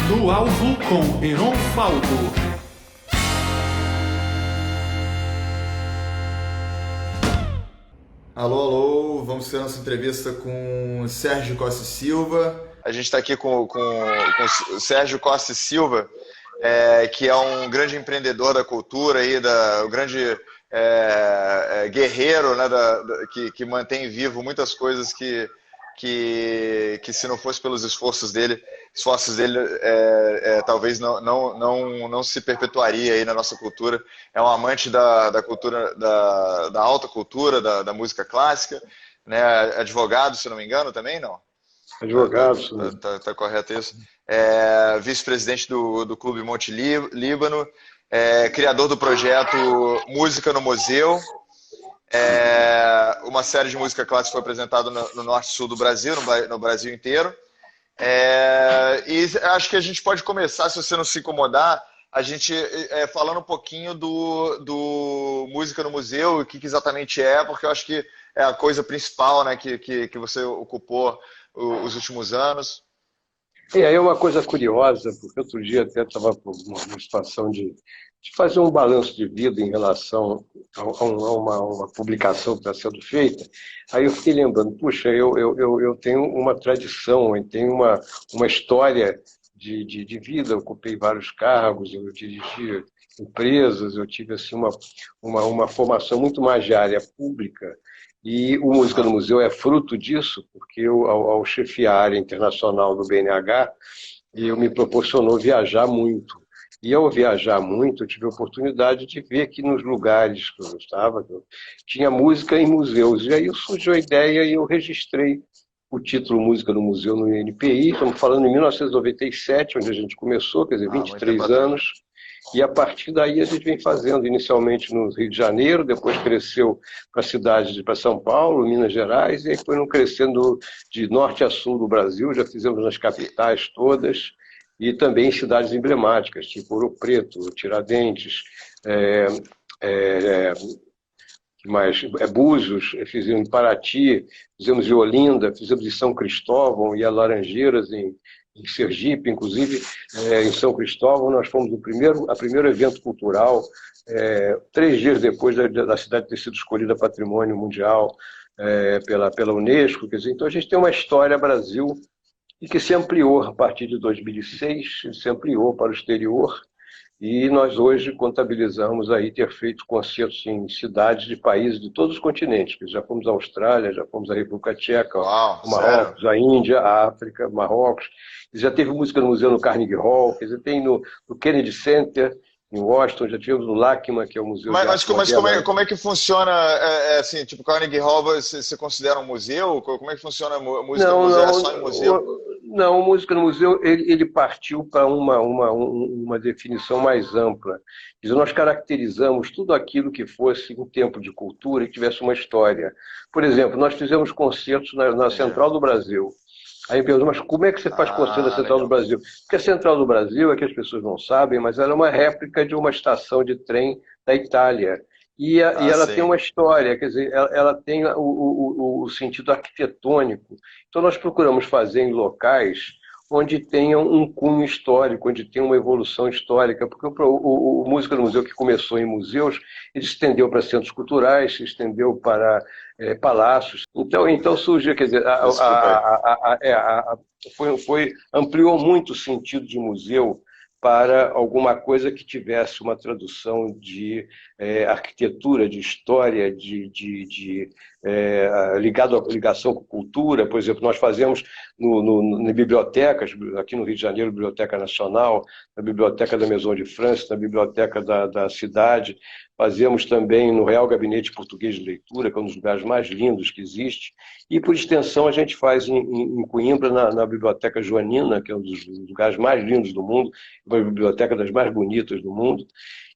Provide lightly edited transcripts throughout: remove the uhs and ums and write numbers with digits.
No Alvo com Heron Falco. Alô, alô, vamos ter nossa entrevista com Sérgio Costa e Silva. A gente está aqui com o Sérgio Costa e Silva, que é um grande empreendedor da cultura, aí, o grande guerreiro, né, que mantém vivo muitas coisas que se não fosse pelos esforços dele talvez não se perpetuaria aí na nossa cultura. É um amante da cultura, da alta cultura, da música clássica, né? Advogado, se não me engano, também, não? Advogado. Tá correto isso? Vice-presidente do Clube Monte Líbano, criador do projeto Música no Museu. Uma série de música clássica foi apresentada no norte e sul do Brasil, no Brasil inteiro. E acho que a gente pode começar, se você não se incomodar, a gente falando um pouquinho do Música no Museu, o que exatamente é, porque eu acho que é a coisa principal, né, que você ocupou os últimos anos. É uma coisa curiosa, porque outro dia até estava com uma situação de fazer um balanço de vida em relação a uma publicação que está sendo feita. Aí eu fiquei lembrando, puxa, eu tenho uma tradição, eu tenho uma história de vida, eu ocupei vários cargos, eu dirigi empresas, eu tive assim, uma formação muito mais de área pública. E o Música no Museu é fruto disso, porque eu, ao chefiar a área internacional do BNH, eu me proporcionou viajar muito. E ao viajar muito, eu tive a oportunidade de ver que nos lugares que eu estava, tinha música em museus. E aí surgiu a ideia e eu registrei o título Música no Museu no INPI. Estamos falando em 1997, onde a gente começou, quer dizer, 23 anos. E a partir daí a gente vem fazendo, inicialmente no Rio de Janeiro, depois cresceu para a cidade para São Paulo, Minas Gerais, e aí foi crescendo de norte a sul do Brasil, já fizemos nas capitais todas, e também em cidades emblemáticas, tipo Ouro Preto, Tiradentes, Búzios, fizemos em Paraty, fizemos em Olinda, fizemos em São Cristóvão e Laranjeiras, em Sergipe, inclusive, em São Cristóvão, nós fomos a primeiro evento cultural, 3 dias depois da cidade ter sido escolhida Patrimônio Mundial pela Unesco. Quer dizer, então a gente tem uma história Brasil e que se ampliou a partir de 2006, se ampliou para o exterior, e nós hoje contabilizamos aí ter feito concertos em cidades de países de todos os continentes. Já fomos à Austrália, já fomos à República Tcheca, Uau, Marrocos, sério? a Índia, a África, Marrocos. Já teve música no museu no Carnegie Hall, quer dizer, tem no Kennedy Center, em Washington, já tivemos no LACMA, que é o Museu de Arte Moderna. Como é que funciona, assim, tipo, Carnegie Hall, você considera um museu? Como é que funciona a música no museu? É só em museu? Não, música no museu, ele partiu para uma definição mais ampla. Quer dizer, nós caracterizamos tudo aquilo que fosse um tempo de cultura e que tivesse uma história. Por exemplo, nós fizemos concertos na Central do Brasil. Aí me perguntam, mas como é que você faz concerto na Central do Brasil? Porque a Central do Brasil, é que as pessoas não sabem, mas ela é uma réplica de uma estação de trem da Itália. E ela tem uma história, quer dizer, ela tem o sentido arquitetônico. Então nós procuramos fazer em locais onde tenham um cunho histórico, onde tenha uma evolução histórica, porque o Música no Museu, que começou em museus, ele se estendeu para centros culturais, se estendeu para palácios. Então surgiu, quer dizer, ampliou muito o sentido de museu para alguma coisa que tivesse uma tradução de arquitetura, de história, ligação com cultura. Por exemplo, nós fazemos em bibliotecas, aqui no Rio de Janeiro, Biblioteca Nacional, na Biblioteca da Maison de France, na Biblioteca da cidade. Fazemos também no Real Gabinete Português de Leitura, que é um dos lugares mais lindos que existe. E, por extensão, a gente faz em Coimbra, na Biblioteca Joanina, que é um dos lugares mais lindos do mundo, uma biblioteca das mais bonitas do mundo.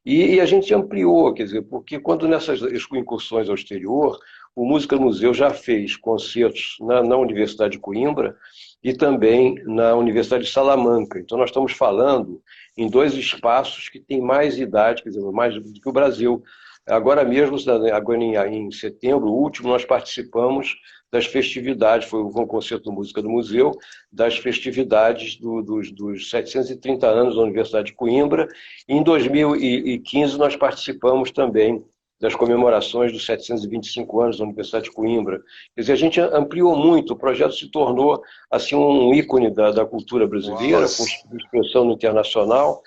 E a gente ampliou, quer dizer, porque quando nessas incursões ao exterior, o Música no Museu já fez concertos na Universidade de Coimbra e também na Universidade de Salamanca. Então, nós estamos falando em 2 espaços que têm mais idade, quer dizer, mais do que o Brasil. Agora mesmo, agora em setembro, o último, nós participamos das festividades, foi um concerto de música do museu, das festividades dos 730 anos da Universidade de Coimbra. E em 2015 nós participamos também das comemorações dos 725 anos da Universidade de Coimbra. Quer dizer, a gente ampliou muito, o projeto se tornou assim, um ícone da cultura brasileira, com expressão no internacional.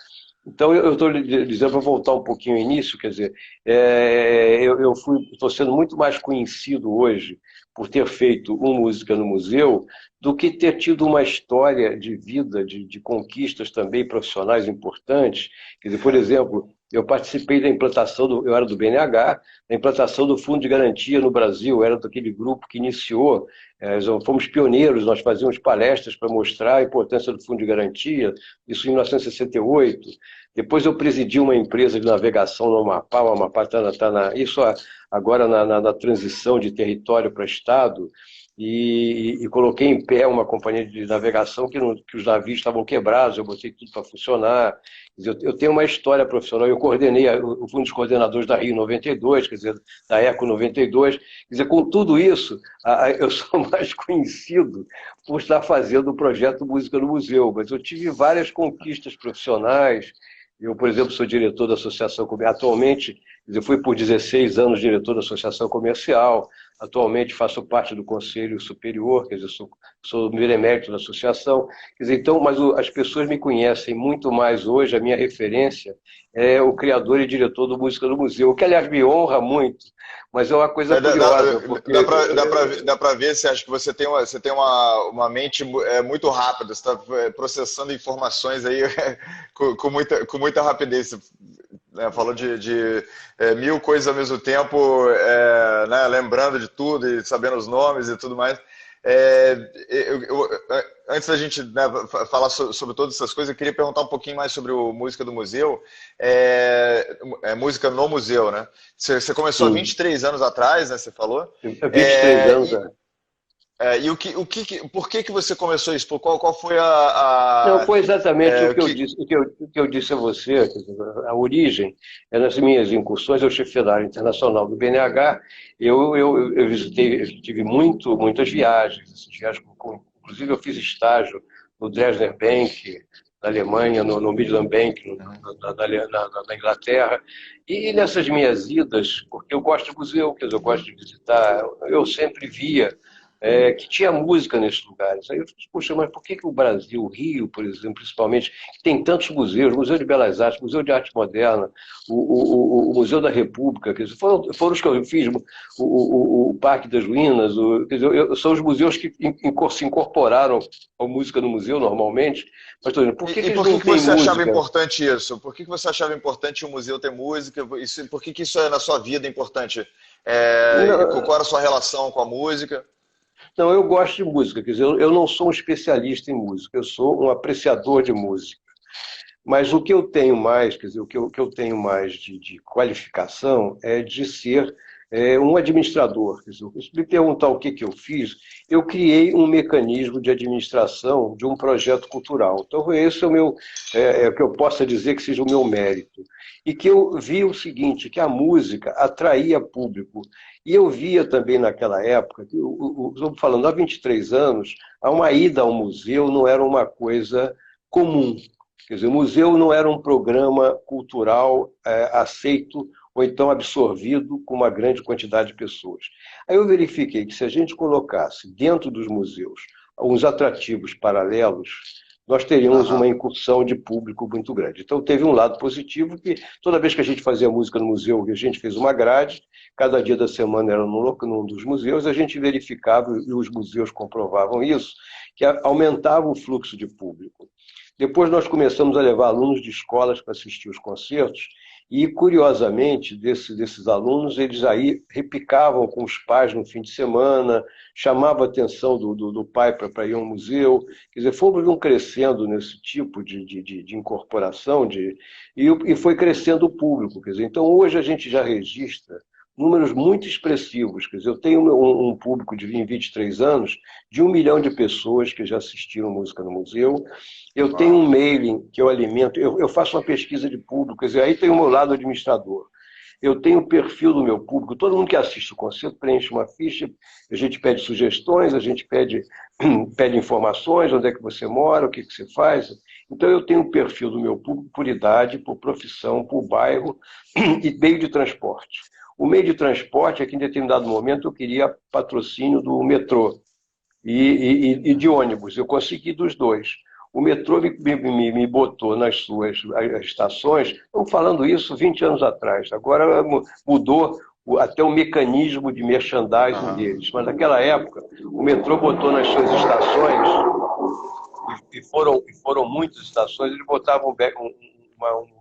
Então, eu estou dizendo, para voltar um pouquinho ao início, quer dizer, eu estou sendo muito mais conhecido hoje por ter feito música no museu do que ter tido uma história de vida, de conquistas também profissionais importantes. Quer dizer, por exemplo, eu participei da implantação, eu era do BNH, da implantação do Fundo de Garantia no Brasil, eu era daquele grupo que iniciou, fomos pioneiros, nós fazíamos palestras para mostrar a importância do Fundo de Garantia, isso em 1968. Depois eu presidi uma empresa de navegação no Amapá, o Amapá está isso agora na transição de território para Estado, e coloquei em pé uma companhia de navegação que os navios estavam quebrados, eu botei tudo para funcionar. Quer dizer, eu tenho uma história profissional, eu coordenei o Fundo dos Coordenadores da Rio 92, quer dizer, da ECO 92, quer dizer, com tudo isso, eu sou mais conhecido por estar fazendo o projeto Música no Museu, mas eu tive várias conquistas profissionais. Eu, por exemplo, sou diretor da Associação Comercial. Atualmente, eu fui por 16 anos diretor da Associação Comercial. Atualmente faço parte do Conselho Superior, quer dizer, sou benemérito da associação. Quer dizer, então, mas as pessoas me conhecem muito mais hoje, a minha referência é o criador e diretor do Música do Museu, o que, aliás, me honra muito, mas é uma coisa curiosa. Porque... Dá para ver, você acha que você tem uma mente muito rápida, você está processando informações aí com muita rapidez. Falou de mil coisas ao mesmo tempo, né, lembrando de tudo e sabendo os nomes e tudo mais. Antes da gente, né, falar sobre todas essas coisas, eu queria perguntar um pouquinho mais sobre o Música do Museu, música no museu, né? Você começou há 23 anos atrás, né? Você falou? 23 anos, por que você começou isso? Qual foi a... Não, foi exatamente o que eu disse a você, quer dizer, a origem é nas minhas incursões, eu chefe da área internacional do BNH, eu visitei, eu tive muitas viagens, inclusive eu fiz estágio no Dresdner Bank, na Alemanha, no Midland Bank, na Inglaterra, e nessas minhas idas, porque eu gosto de museu, quer dizer, eu gosto de visitar, eu sempre via que tinha música nesses lugares. Aí eu disse, poxa, mas por que o Brasil, o Rio, por exemplo, principalmente, que tem tantos museus, Museu de Belas Artes, Museu de Arte Moderna, o Museu da República, quer dizer, foram os que eu fiz, o Parque das Ruínas, quer dizer, são os museus que se incorporaram à música no museu, normalmente, mas estou dizendo, por que você achava importante isso? Por que você achava importante o museu ter música? Por que isso é na sua vida importante? Qual era a sua relação com a música? Não, eu gosto de música, quer dizer, eu não sou um especialista em música, eu sou um apreciador de música. Mas o que eu tenho mais, quer dizer, o que eu tenho mais de qualificação é de ser um administrador. Quer dizer, se me perguntar o que eu fiz, eu criei um mecanismo de administração de um projeto cultural. Então, esse é o meu, o que eu possa dizer que seja o meu mérito. E que eu vi o seguinte, que a música atraía público. E eu via também naquela época, estou falando há 23 anos, uma ida ao museu não era uma coisa comum. Quer dizer, o museu não era um programa cultural aceito ou então absorvido com uma grande quantidade de pessoas. Aí eu verifiquei que se a gente colocasse dentro dos museus uns atrativos paralelos, nós teríamos uma incursão de público muito grande. Então, teve um lado positivo que toda vez que a gente fazia música no museu, a gente fez uma grade, cada dia da semana era num dos museus, a gente verificava, e os museus comprovavam isso, que aumentava o fluxo de público. Depois nós começamos a levar alunos de escolas para assistir os concertos, e, curiosamente, desses alunos, eles aí repicavam com os pais no fim de semana, chamavam a atenção do pai para ir ao museu. Quer dizer, fomos crescendo nesse tipo de incorporação e foi crescendo o público. Quer dizer, então, hoje a gente já registra números muito expressivos. Quer dizer, eu tenho um público em 23 anos de 1 milhão de pessoas que já assistiram música no museu. Eu tenho um mailing que eu alimento, eu faço uma pesquisa de público, quer dizer, aí tem o meu lado administrador. eu tenho o perfil do meu público. Todo mundo que assiste o concerto preenche uma ficha, a gente pede sugestões, a gente pede, pede informações, onde é que você mora, o que, que você faz. Então, eu tenho o perfil do meu público por idade, por profissão, por bairro e meio de transporte. O meio de transporte é que, em determinado momento, eu queria patrocínio do metrô e de ônibus. Eu consegui dos dois. O metrô me botou nas suas estações, estamos falando isso 20 anos atrás, agora mudou até o mecanismo de merchandising deles, mas naquela época o metrô botou nas suas estações, e foram muitas estações, eles botavam um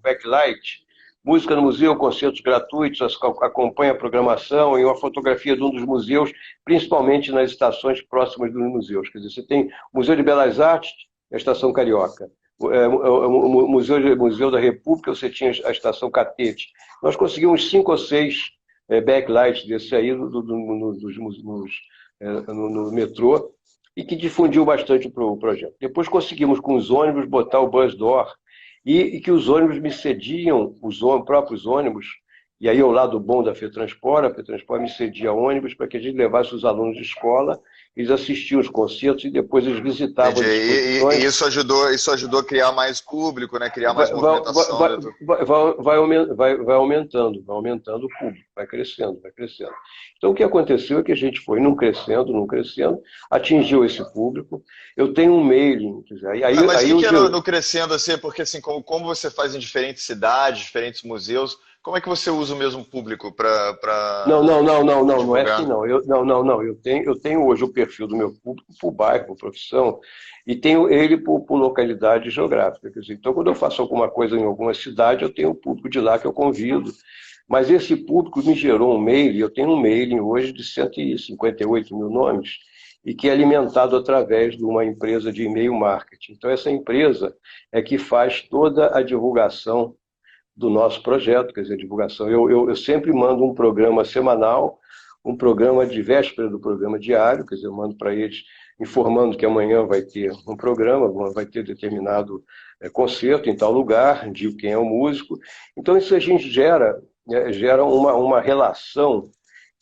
backlight, música no museu, concertos gratuitos, acompanha a programação e uma fotografia de um dos museus, principalmente nas estações próximas dos museus. Quer dizer, você tem o Museu de Belas Artes, a Estação Carioca. O Museu da República, você tinha a Estação Catete. Nós conseguimos 5 ou 6 backlights desse aí no metrô e que difundiu bastante o projeto. Depois conseguimos, com os ônibus, botar o Buzz Door e que os ônibus me cediam, os próprios ônibus, e aí o lado bom da FETransport, a FETransport me cedia ônibus para que a gente levasse os alunos de escola, eles assistiam os concertos e depois eles visitavam as exposições. E isso ajudou a criar mais público, né? Criar mais movimentação. Vai aumentando o público, vai crescendo. Então o que aconteceu é que a gente foi num crescendo, atingiu esse público. Eu tenho um mailing, mas o que é no crescendo assim? Porque assim, como você faz em diferentes cidades, diferentes museus, como é que você usa o mesmo público para não é assim não. Eu tenho hoje o perfil do meu público por bairro, por profissão, e tenho ele por localidade geográfica. Quer dizer, então, quando eu faço alguma coisa em alguma cidade, eu tenho o público de lá que eu convido. Mas esse público me gerou um mailing, eu tenho um mailing hoje de 158 mil nomes, e que é alimentado através de uma empresa de e-mail marketing. Então, essa empresa é que faz toda a divulgação do nosso projeto, quer dizer, divulgação. Eu sempre mando um programa semanal, um programa de véspera do programa diário, quer dizer, eu mando para eles informando que amanhã vai ter um programa, vai ter determinado concerto em tal lugar, digo quem é o músico. Então, isso a gente gera uma relação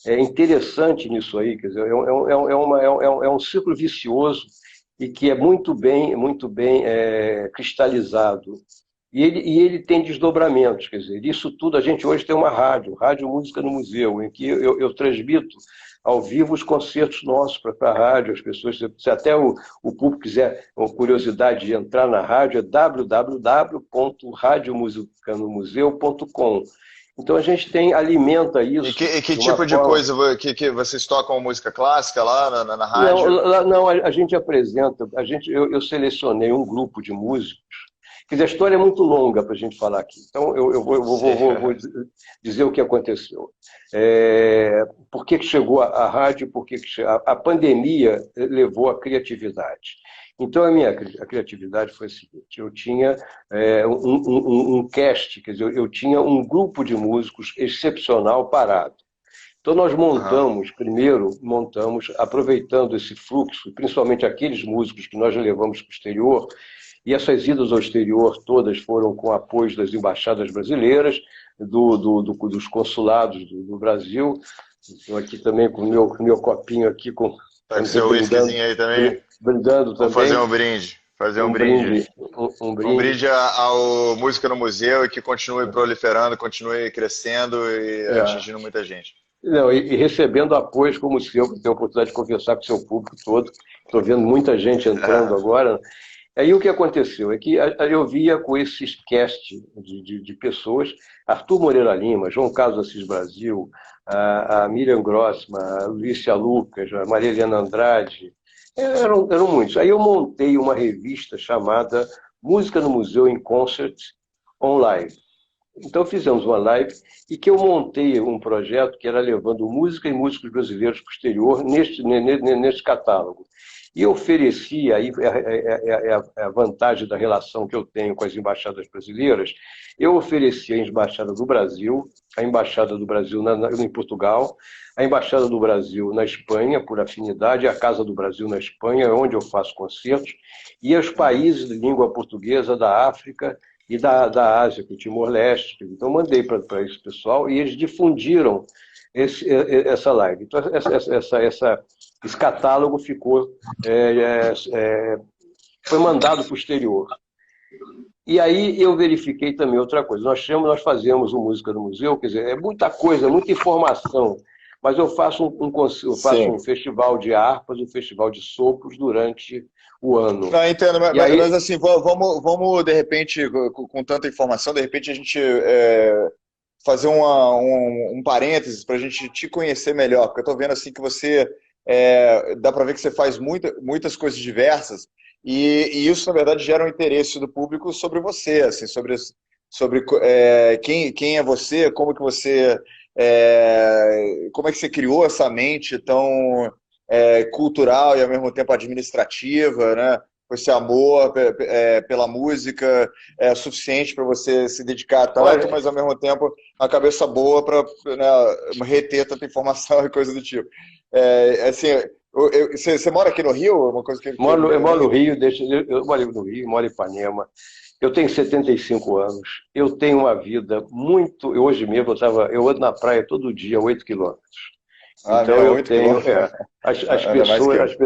interessante nisso aí, quer dizer, é um ciclo vicioso e que é muito bem cristalizado. E ele tem desdobramentos, quer dizer, isso tudo, a gente hoje tem uma rádio Música no Museu, em que eu transmito ao vivo os concertos nossos para a rádio, as pessoas, se até o público quiser, uma curiosidade de entrar na rádio, é www.radiomusicanomuseu.com. Então a gente alimenta isso. E que tipo de coisa que vocês tocam música clássica lá na rádio? Não, a gente apresenta, eu selecionei um grupo de músicos. Quer dizer, a história é muito longa para a gente falar aqui. Então, eu vou dizer o que aconteceu. Por que chegou a rádio? A pandemia levou à criatividade. Então, a criatividade foi a seguinte. Eu tinha um cast, quer dizer, eu tinha um grupo de músicos excepcional parado. Então, nós montamos, aproveitando esse fluxo, principalmente aqueles músicos que nós levamos para o exterior, e essas idas ao exterior todas foram com apoio das embaixadas brasileiras, dos consulados do Brasil. Estou aqui também com o meu copinho aqui. Tá com o seu whiskyzinho aí também? Brindando também. Vamos fazer um brinde. Um brinde ao Música no Museu e que continue proliferando, continue crescendo e atingindo muita gente. Não, e recebendo apoios como o seu, que tem a oportunidade de conversar com o seu público todo. Estou vendo muita gente entrando agora. Aí o que aconteceu é que eu via com esses cast de pessoas, Arthur Moreira Lima, João Carlos Assis Brasil, a Miriam Grossman, a Lúcia Lucas, a Maria Helena Andrade, eram muitos. Aí eu montei uma revista chamada Música no Museu em Concert Online. Então fizemos uma live e que eu montei um projeto que era levando música e músicos brasileiros para o exterior neste catálogo. E oferecia, aí a vantagem da relação que eu tenho com as embaixadas brasileiras, eu oferecia a Embaixada do Brasil em Portugal, a Embaixada do Brasil na Espanha, por afinidade, a Casa do Brasil na Espanha, onde eu faço concertos, e os países de língua portuguesa da África e da Ásia, com o Timor-Leste. Então, mandei para esse pessoal e eles difundiram essa live. Então, esse catálogo ficou, foi mandado para o exterior. E aí eu verifiquei também outra coisa. Nós fazemos o Música no Museu, quer dizer, é muita coisa, muita informação, mas eu faço um festival de harpas, um festival de sopros durante o ano. Não, entendo, aí... mas assim, vamos, de repente, com tanta informação, de repente a gente fazer um parênteses para a gente te conhecer melhor, porque eu estou vendo assim que você, dá para ver que você faz muitas coisas diversas, e isso, na verdade, gera um interesse do público sobre você, assim, sobre quem é você, como que você, como é que você criou essa mente tão cultural e, ao mesmo tempo, administrativa, né? Esse amor pela música é suficiente para você se dedicar tanto, mas, ao mesmo tempo, uma cabeça boa para, né, reter tanta informação e coisa do tipo. Assim, você mora aqui no Rio? Uma coisa que eu moro no Rio, eu moro no Rio, moro em Ipanema. Eu tenho 75 anos. Eu tenho uma vida muito... Hoje mesmo eu ando na praia todo dia, 8 quilômetros. Então eu tenho... as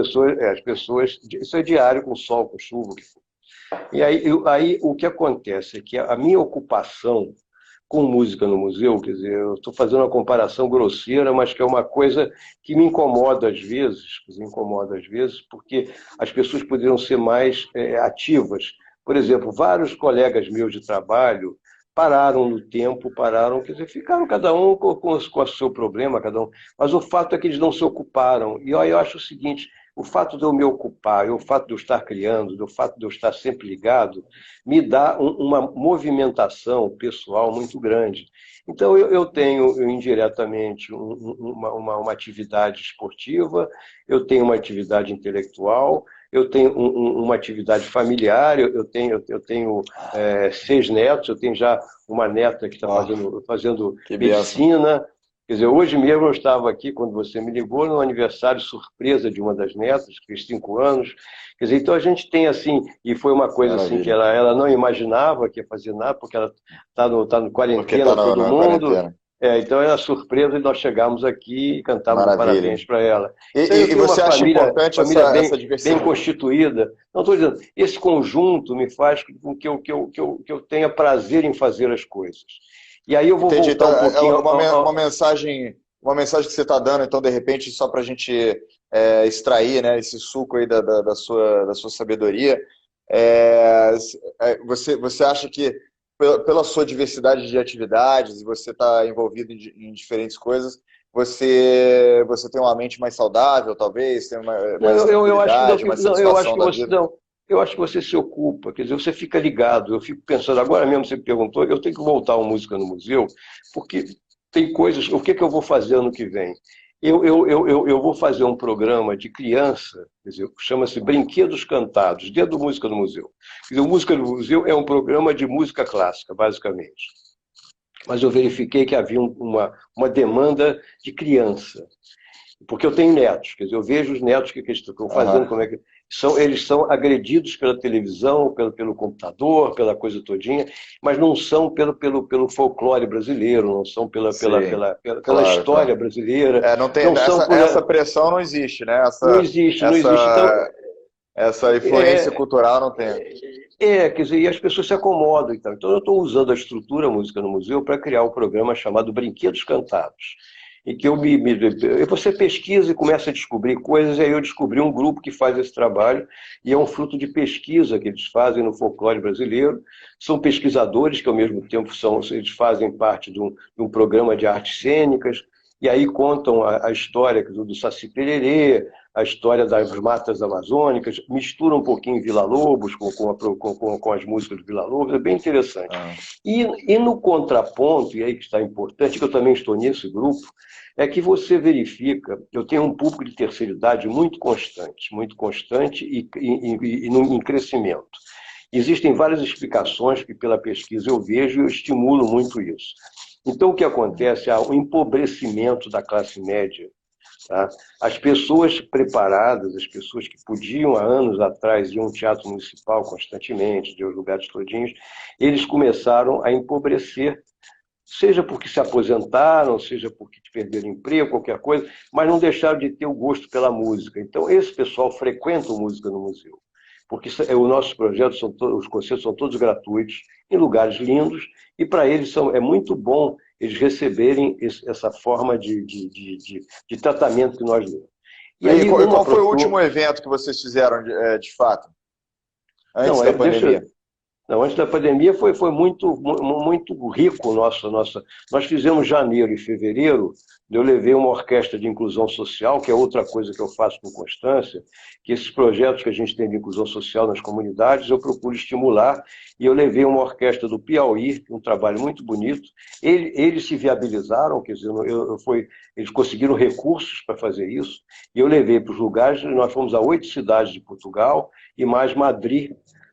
pessoas... Isso é diário, com sol, com chuva. E aí o que acontece é que a minha ocupação com música no museu, quer dizer, eu estou fazendo uma comparação grosseira, mas que é uma coisa que me incomoda às vezes, porque as pessoas poderiam ser mais ativas. Por exemplo, vários colegas meus de trabalho pararam no tempo, quer dizer, ficaram cada um com o seu problema, cada um. Mas o fato é que eles não se ocuparam. E eu acho o seguinte, o fato de eu me ocupar, o fato de eu estar criando, o fato de eu estar sempre ligado, me dá uma movimentação pessoal muito grande. Então, eu tenho indiretamente uma atividade esportiva, eu tenho uma atividade intelectual, eu tenho uma atividade familiar, eu tenho 6 netos, eu tenho já uma neta que está fazendo medicina. Quer dizer, hoje mesmo eu estava aqui, quando você me ligou, no aniversário surpresa de uma das netas, que fez 5 anos. Quer dizer, então a gente tem assim, e foi uma coisa assim que ela não imaginava que ia fazer nada, porque ela está no quarentena, todo mundo. Quarentena. Então era surpresa e nós chegamos aqui e cantamos parabéns para ela. Então, e você acha importante essa diversidade? Bem constituída. Não estou dizendo, esse conjunto me faz com que eu tenha prazer em fazer as coisas. E aí eu vou voltar um pouquinho... Uma mensagem que você está dando, então, de repente, só para a gente extrair, né, esse suco aí da sua sabedoria, você acha que, pela sua diversidade de atividades, e você está envolvido em diferentes coisas, você tem uma mente mais saudável, talvez? Tem eu acho que você se ocupa, quer dizer, você fica ligado. Eu fico pensando, agora mesmo você me perguntou, eu tenho que voltar ao Música no Museu, porque tem coisas, o que eu vou fazer ano que vem? Eu vou fazer um programa de criança, quer dizer, chama-se Brinquedos Cantados, dentro do Música no Museu. Quer dizer, o Música no Museu é um programa de música clássica, basicamente. Mas eu verifiquei que havia uma demanda de criança. Porque eu tenho netos, quer dizer, eu vejo os netos que eles estão fazendo, como é que eles são agredidos pela televisão, pelo computador, pela coisa todinha, mas não são pelo folclore brasileiro, não são pela história brasileira. Não tem essa pressão não existe, né? Não existe. Então, essa influência cultural não tem. Quer dizer, e as pessoas se acomodam. Então eu estou usando a estrutura Música no Museu para criar um programa chamado Brinquedos Cantados. Em que você pesquisa e começa a descobrir coisas, e aí eu descobri um grupo que faz esse trabalho, e é um fruto de pesquisa que eles fazem no folclore brasileiro. São pesquisadores que, ao mesmo tempo, eles fazem parte de um programa de artes cênicas, e aí contam a história do Saci Pererê, a história das matas amazônicas, misturam um pouquinho Villa-Lobos com as músicas do Villa-Lobos, é bem interessante. E no contraponto, e aí que está importante, que eu também estou nesse grupo, é que você verifica, eu tenho um público de terceira idade muito constante e em crescimento. Existem várias explicações que pela pesquisa eu vejo e eu estimulo muito isso. Então o que acontece é o empobrecimento da classe média Tá? As pessoas preparadas, as pessoas que podiam há anos atrás ir a um teatro municipal constantemente, de lugares todinhos, eles começaram a empobrecer, seja porque se aposentaram, seja porque perderam emprego, qualquer coisa, mas não deixaram de ter o gosto pela música. Então, esse pessoal frequenta música no museu, porque os nossos projetos, os concertos são todos gratuitos, em lugares lindos, e para eles é muito bom eles receberem essa forma de tratamento que nós damos. E aí, qual foi o último evento que vocês fizeram, de fato, antes da pandemia? Não, antes da pandemia foi muito rico Nós fizemos janeiro e fevereiro, eu levei uma orquestra de inclusão social, que é outra coisa que eu faço com constância, que esses projetos que a gente tem de inclusão social nas comunidades, eu procuro estimular, e eu levei uma orquestra do Piauí, um trabalho muito bonito. Eles se viabilizaram, quer dizer, eles conseguiram recursos para fazer isso, e eu levei para os lugares, nós fomos a 8 cidades de Portugal, e mais Madrid,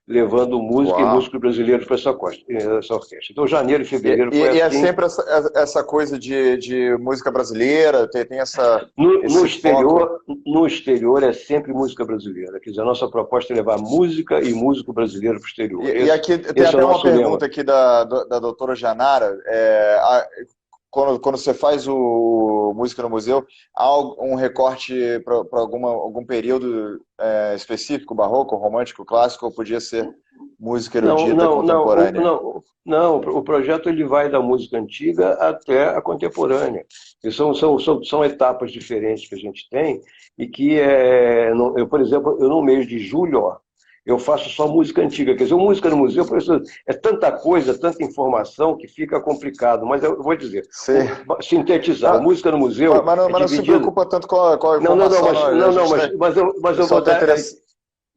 levando música. Uau. E músicos brasileiros para essa orquestra. Então, janeiro e fevereiro foi assim. E é sempre essa coisa de música brasileira, tem essa... No exterior é sempre música brasileira. Quer dizer, a nossa proposta é levar música e músico brasileiro para o exterior. E aqui tem até uma pergunta aqui da doutora Janara. Quando você faz o Música no Museu, há um recorte para algum período específico, barroco, romântico, clássico, ou podia ser música erudita contemporânea? Não, o projeto ele vai da música antiga até a contemporânea. E são etapas diferentes que a gente tem, e que, por exemplo, no mês de julho, eu faço só música antiga. Quer dizer, música no museu é tanta coisa, tanta informação que fica complicado. Mas eu vou dizer, sintetizar, música no museu... Mas não se preocupa tanto com a informação. Mas eu vou dar...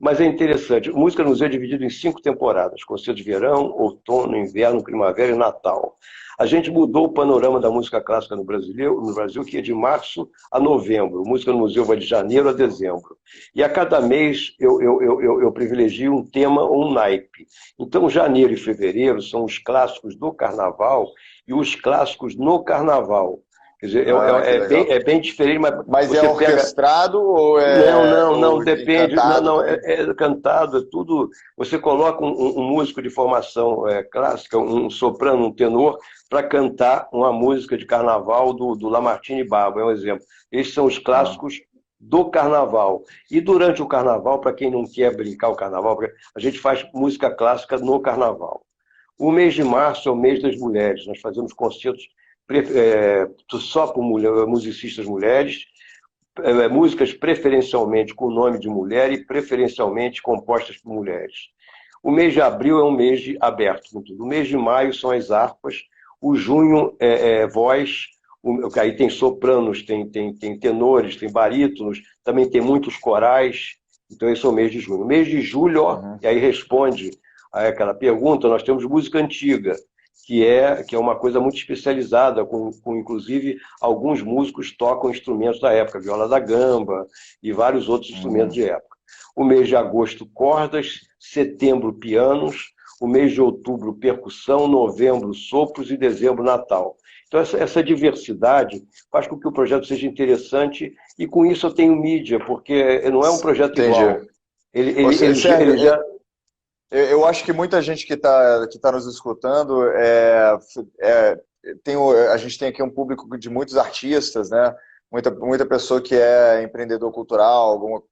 Mas é interessante. Música no museu é dividido em 5 temporadas: concerto de verão, outono, inverno, primavera e Natal. A gente mudou o panorama da música clássica no Brasil, que é de março a novembro. Música no museu vai de janeiro a dezembro. E a cada mês eu privilegio um tema ou um naipe. Então, janeiro e fevereiro são os clássicos do carnaval e os clássicos no carnaval. Quer dizer, é bem diferente, mas é orquestrado ou é... Não, depende. Não, é cantado, é tudo... Você coloca um músico de formação clássica, um soprano, um tenor, para cantar uma música de carnaval do Lamartine Babo, é um exemplo. Esses são os clássicos do carnaval. E durante o carnaval, para quem não quer brincar o carnaval, a gente faz música clássica no carnaval. O mês de março é o mês das mulheres. Nós fazemos concertos só com musicistas mulheres, músicas preferencialmente com nome de mulher e preferencialmente compostas por mulheres. O mês de abril é um mês aberto com tudo. O mês de maio são as harpas, o junho é voz, aí tem sopranos, tem tenores, tem barítonos, também tem muitos corais, então esse é o mês de junho. O mês de julho, e aí responde a aquela pergunta, nós temos música antiga, que é uma coisa muito especializada, com inclusive alguns músicos tocam instrumentos da época, viola da gamba e vários outros instrumentos de época. O mês de agosto, cordas, setembro, pianos, o mês de outubro, percussão, novembro, sopros e dezembro, Natal. Então essa diversidade faz com que o projeto seja interessante, e com isso eu tenho mídia, porque não é um projeto igual. Eu acho que muita gente que tá nos escutando, a gente tem aqui um público de muitos artistas, né? Muita pessoa que é empreendedor cultural, alguma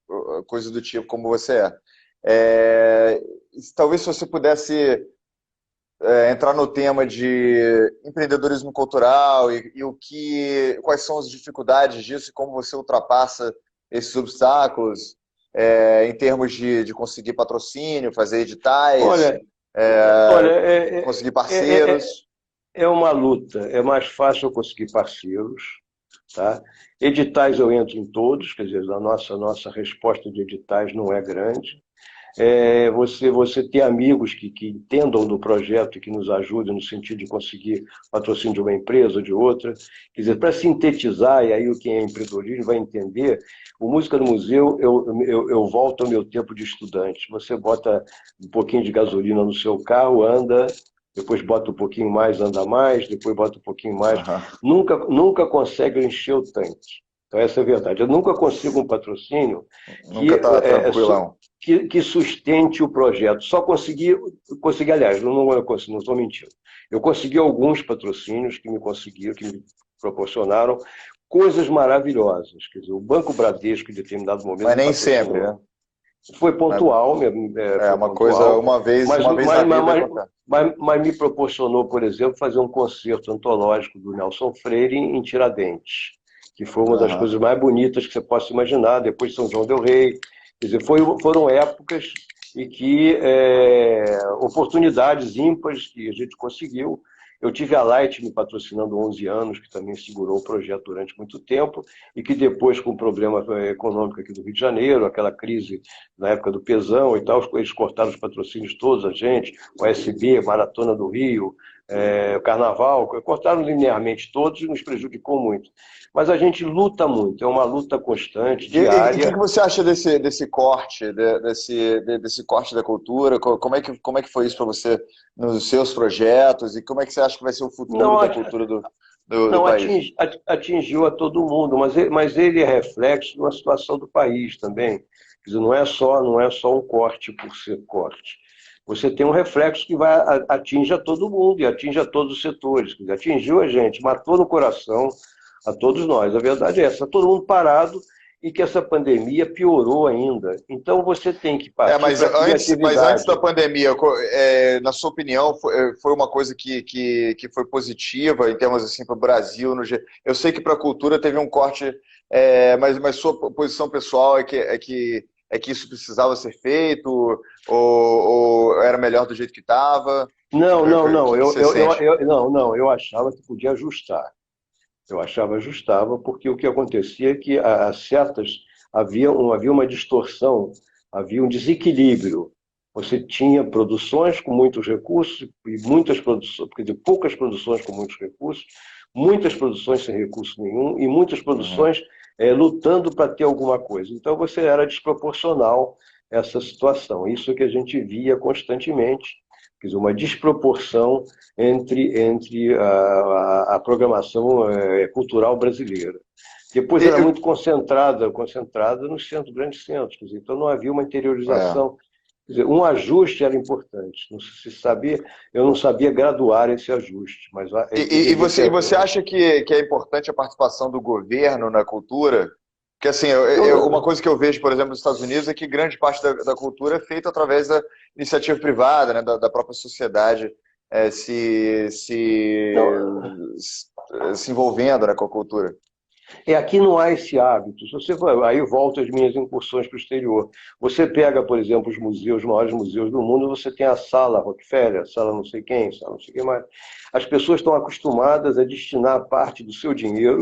coisa do tipo, como você é. Talvez se você pudesse entrar no tema de empreendedorismo cultural quais são as dificuldades disso e como você ultrapassa esses obstáculos, em termos de conseguir patrocínio, fazer editais, conseguir parceiros. É uma luta. É mais fácil eu conseguir parceiros. Tá? Editais eu entro em todos, quer dizer, a nossa resposta de editais não é grande. Você ter amigos que entendam do projeto e que nos ajudem no sentido de conseguir patrocínio de uma empresa ou de outra. Quer dizer, para sintetizar, e aí quem é empreendedorismo vai entender, o Música no Museu, eu volto ao meu tempo de estudante. Você bota um pouquinho de gasolina no seu carro, anda, depois bota um pouquinho mais, anda mais, depois bota um pouquinho mais. Nunca consegue encher o tanque. Então, essa é a verdade. Eu nunca consigo um patrocínio Nunca está tranquilão. que sustente o projeto. Só consegui, aliás, não estou mentindo. Eu consegui alguns patrocínios que me proporcionaram coisas maravilhosas. Quer dizer, o Banco Bradesco, em determinado momento... Mas nem sempre, né? Foi pontual. É foi uma pontual, coisa, uma vez na vida. Mas me proporcionou, por exemplo, fazer um concerto antológico do Nelson Freire em Tiradentes, que foi uma das coisas mais bonitas que você possa imaginar, depois de São João del Rei. Quer dizer, foram épocas e que oportunidades ímpares que a gente conseguiu. Eu tive a Light me patrocinando 11 anos, que também segurou o projeto durante muito tempo, e que depois, com o problema econômico aqui do Rio de Janeiro, aquela crise na época do Pesão e tal, eles cortaram os patrocínios todos, a gente, o SB, Maratona do Rio, o Carnaval, cortaram linearmente todos e nos prejudicou muito. Mas a gente luta muito, é uma luta constante, diária. E o que você acha desse corte, desse corte da cultura? Como é que foi isso para você nos seus projetos? E como é que você acha que vai ser o futuro da cultura do país? Atingiu a todo mundo, mas ele é reflexo de uma situação do país também. Quer dizer, não é só um corte por ser corte. Você tem um reflexo que atinge a todo mundo e atinge a todos os setores. Quer dizer, atingiu a gente, matou no coração a todos nós. A verdade é essa, todo mundo parado e que essa pandemia piorou ainda. Então você tem que partir mas antes da pandemia, na sua opinião, foi uma coisa que foi positiva em termos assim para o Brasil? Eu sei que para a cultura teve um corte, mas sua posição pessoal é que isso precisava ser feito ou era melhor do jeito que estava? Não. Eu achava que podia ajustar. Eu achava ajustava, porque o que acontecia é que as setas havia uma distorção, havia um desequilíbrio. Você tinha produções com muitos recursos e muitas produções, quer dizer, poucas produções com muitos recursos, muitas produções sem recurso nenhum e muitas produções lutando para ter alguma coisa. Então você era desproporcional essa situação. Isso que a gente via constantemente. Quer dizer, uma desproporção entre a programação cultural brasileira. Depois era muito concentrada nos grandes centros. Quer dizer, então não havia uma interiorização. Quer dizer, um ajuste era importante. Eu não sabia graduar esse ajuste. Mas você acha que é importante a participação do governo na cultura? Porque assim, uma coisa que eu vejo, por exemplo, nos Estados Unidos é que grande parte da cultura é feita através da iniciativa privada, né, da própria sociedade se envolvendo, né, com a cultura. Aqui não há esse hábito. Aí eu volto às minhas incursões para o exterior. Você pega, por exemplo, os maiores museus do mundo, você tem a Sala Rockefeller, a Sala não sei quem, Sala não sei quem mais. As pessoas estão acostumadas a destinar parte do seu dinheiro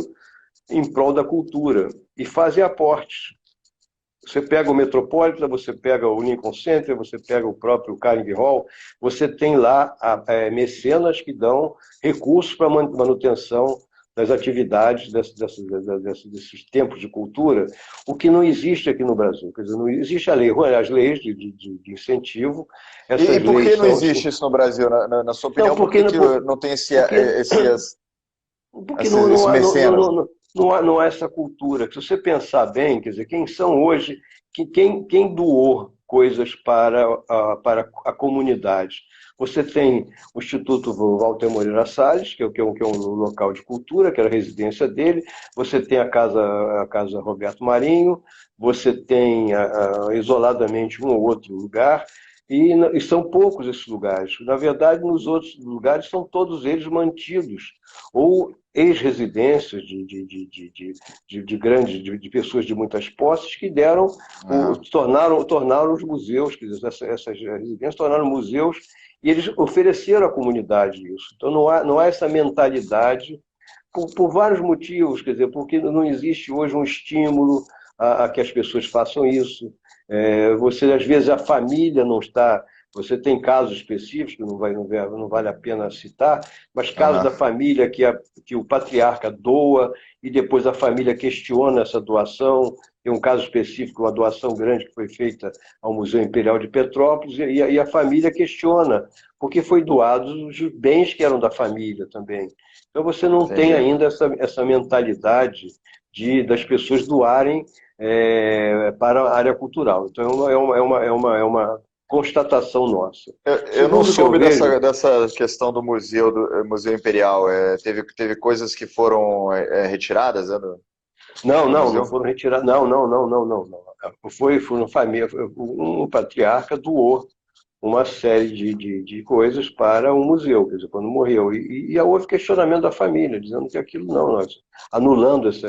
em prol da cultura e fazem aportes. Você pega o Metropolitan, você pega o Lincoln Center, você pega o próprio Carnegie Hall, você tem lá mecenas que dão recursos para manutenção das atividades desses tempos de cultura, o que não existe aqui no Brasil. Quer dizer, não existe as leis de incentivo. E por que não existe isso no Brasil, na sua opinião? Porque não tem esse mecenas? Não há essa cultura. Se você pensar bem, quer dizer, quem são hoje, quem doou coisas para a comunidade? Você tem o Instituto Walter Moreira Salles, que é um local de cultura, que era a residência dele. Você tem a casa Roberto Marinho. Você tem isoladamente um ou outro lugar. E são poucos esses lugares. Na verdade, nos outros lugares são todos eles mantidos, ou ex-residências de pessoas de muitas posses que tornaram os museus, quer dizer, essas residências tornaram museus e eles ofereceram à comunidade isso. Então não há essa mentalidade por vários motivos, quer dizer, porque não existe hoje um estímulo a que as pessoas façam isso. Às vezes a família não está. Você tem casos específicos que não vale a pena citar, mas casos da família que o patriarca doa e depois a família questiona essa doação. Tem um caso específico, uma doação grande que foi feita ao Museu Imperial de Petrópolis e a família questiona, porque foi doados os bens que eram da família também. Então você não tem ainda essa mentalidade das pessoas doarem para a área cultural. Então é uma constatação nossa. Eu não Segundo o que eu soube vejo, dessa questão do Museu Imperial. Teve coisas que foram retiradas, né, não, do não museu? foram retirados, não. Foi uma família, um patriarca doou uma série de coisas para o museu, quer dizer, quando morreu. E houve questionamento da família, dizendo que aquilo não, nós anulando essa.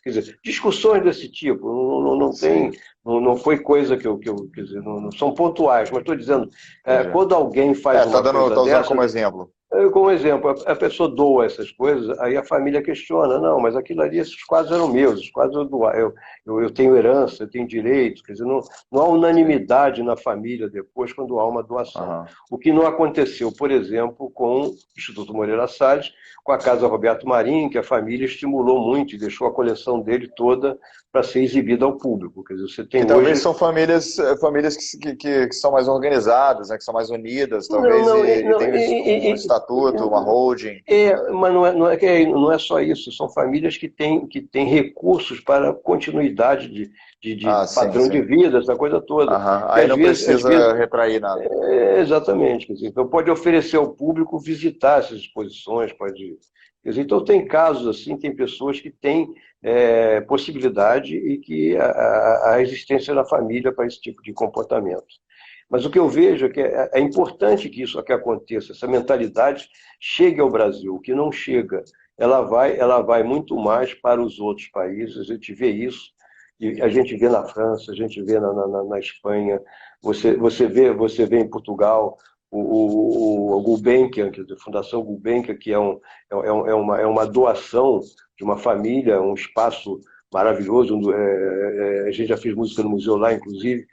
Quer dizer, discussões desse tipo, não tem. Sim, Não foi coisa quer dizer, não são pontuais, mas estou dizendo, entendi. quando alguém faz uma coisa Tá usando dessa, como exemplo. como exemplo, a pessoa doa essas coisas, aí a família questiona, não, mas aquilo ali, esses quadros eram meus, esses quadros eu tenho herança, eu tenho direito, quer dizer, não há Sim. unanimidade na família depois quando há uma doação. Aham. O que não aconteceu, por exemplo, com o Instituto Moreira Salles, com a Casa Roberto Marinho, que a família estimulou muito e deixou a coleção dele toda para ser exibida ao público. Quer dizer, você Que tem talvez hoje. são famílias que são mais organizadas, né, que são mais unidas, Não, talvez, não, e não, tem um estatuto, uma holding. mas não é só isso, são famílias que têm recursos para continuidade de Ah, sim, padrão de sim. vida, essa coisa toda. Aham. Que Aí às não vezes, às vezes precisa retrair nada. exatamente, quer dizer, então pode oferecer ao público visitar essas exposições, pode. Quer dizer, então tem casos assim, tem pessoas que têm possibilidade e que há existência na família para esse tipo de comportamento. Mas o que eu vejo é que é importante que isso aqui aconteça, essa mentalidade chegue ao Brasil. O que não chega, ela vai muito mais para os outros países. A gente vê isso, e a gente vê na França, a gente vê na Espanha, você vê em Portugal o Gulbenkian, a Fundação Gulbenkian, que é uma doação de uma família, um espaço maravilhoso. A gente já fez música no museu lá, inclusive,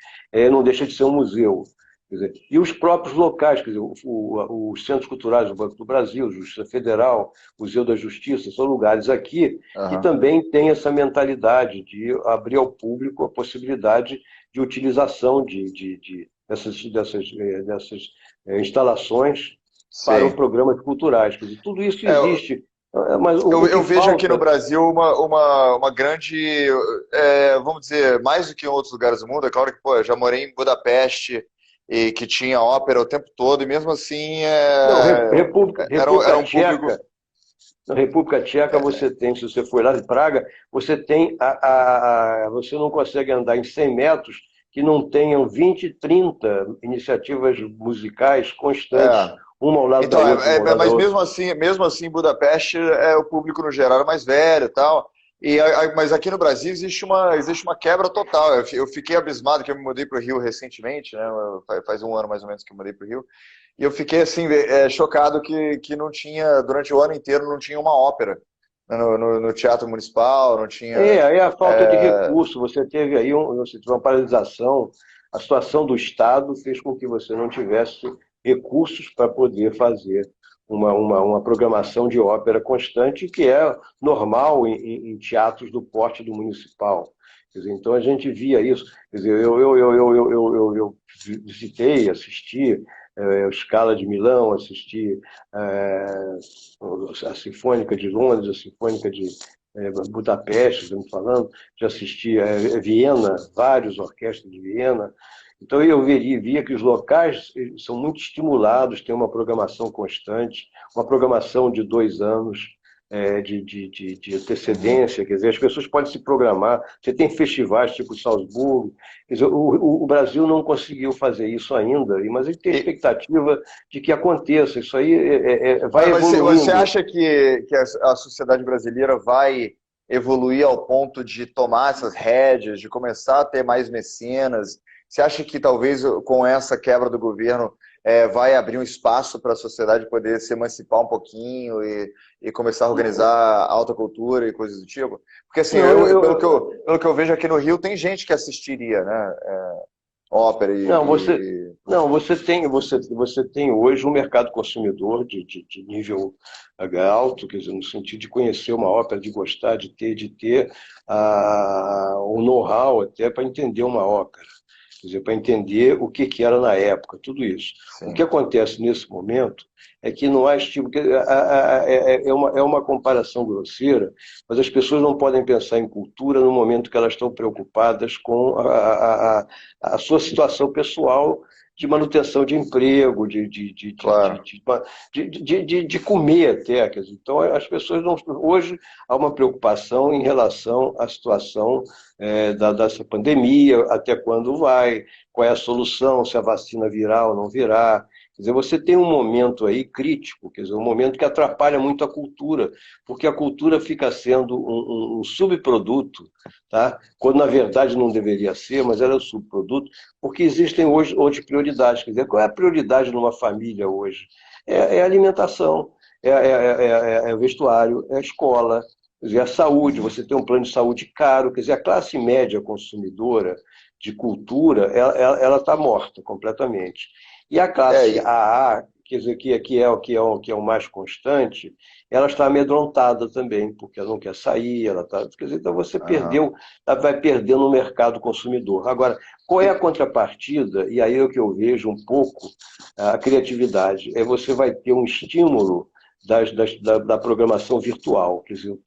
não deixa de ser um museu. Quer dizer, e os próprios locais, quer dizer, os centros culturais do Banco do Brasil, Justiça Federal, Museu da Justiça, são lugares aqui que Aham. também têm essa mentalidade de abrir ao público a possibilidade de utilização dessas instalações para os Sim. programas culturais. Quer dizer, tudo isso É, existe, mas o que eu vejo aqui no falta. Brasil uma grande, vamos dizer, mais do que em outros lugares do mundo. É claro que, pô, eu já morei em Budapeste e que tinha ópera o tempo todo, e mesmo assim Não, República, era República um público. Tcheca. Na República Tcheca você tem, se você for lá de Praga, você tem você não consegue andar em 100 metros que não tenham 20, 30 iniciativas musicais constantes, É, uma ao lado da então, outra, uma ao lado da mas outra. mesmo assim, Budapeste o público no geral é mais velho e tal. Mas aqui no Brasil existe uma quebra total. Eu fiquei abismado que eu me mudei para o Rio recentemente, né? Faz um ano mais ou menos que eu mudei para o Rio. E eu fiquei assim, chocado que não tinha, durante o ano inteiro, não tinha uma ópera, né, no Teatro Municipal, não tinha. Aí a falta de é, recurso, você teve aí você teve uma paralisação, a situação do Estado fez com que você não tivesse recursos para poder fazer uma programação de ópera constante, que é normal em teatros do porte do municipal. Quer dizer, então a gente via isso. Quer dizer, eu visitei, assisti a Scala de Milão, assisti a Sinfônica de Londres, a Sinfônica de Budapeste, estamos falando, já assisti a Viena, várias orquestras de Viena. Então eu via que os locais são muito estimulados, têm uma programação constante, uma programação de 2 anos de uhum. antecedência, quer dizer, as pessoas podem se programar. Você tem festivais tipo Salzburgo, quer dizer, o Brasil não conseguiu fazer isso ainda, mas ele tem E- expectativa de que aconteça. Isso aí vai Você evoluindo. acha que a sociedade brasileira vai evoluir ao ponto de tomar essas rédeas, de começar a ter mais mecenas? Você acha que talvez com essa quebra do governo vai abrir um espaço para a sociedade poder se emancipar um pouquinho e começar a organizar alta cultura e coisas do tipo? Porque assim, Não, pelo que eu vejo aqui no Rio, tem gente que assistiria, né? Ópera não, você tem hoje um mercado consumidor de nível alto, quer dizer, no sentido de conhecer uma ópera, de gostar, de ter o know-how até para entender uma ópera. quer dizer, para entender o que era na época, tudo isso. Sim. O que acontece nesse momento é que não há estímulo, é uma comparação grosseira, mas as pessoas não podem pensar em cultura no momento que elas estão preocupadas com a sua situação pessoal de manutenção de emprego, Claro. de comer até. Quer dizer, então, as pessoas não. Hoje há uma preocupação em relação à situação dessa pandemia, até quando vai, qual é a solução, se a vacina virá ou não virá. Quer dizer, você tem um momento aí crítico, quer dizer, um momento que atrapalha muito a cultura, porque a cultura fica sendo um subproduto, tá? Quando na verdade não deveria ser, mas era um subproduto, porque existem hoje outras prioridades. Quer dizer, qual é a prioridade numa família hoje? É a alimentação, é o vestuário, é a escola, quer dizer, a saúde. Você tem um plano de saúde caro, quer dizer, a classe média consumidora de cultura, ela está morta completamente. E a classe AA, quer dizer, que é o mais constante, ela está amedrontada também, porque ela não quer sair, ela está. Quer dizer, então você perdeu, vai perdendo o mercado consumidor. Agora, qual é a contrapartida? E aí é o que eu vejo um pouco a criatividade. Você vai ter um estímulo da programação virtual. Quer dizer, eu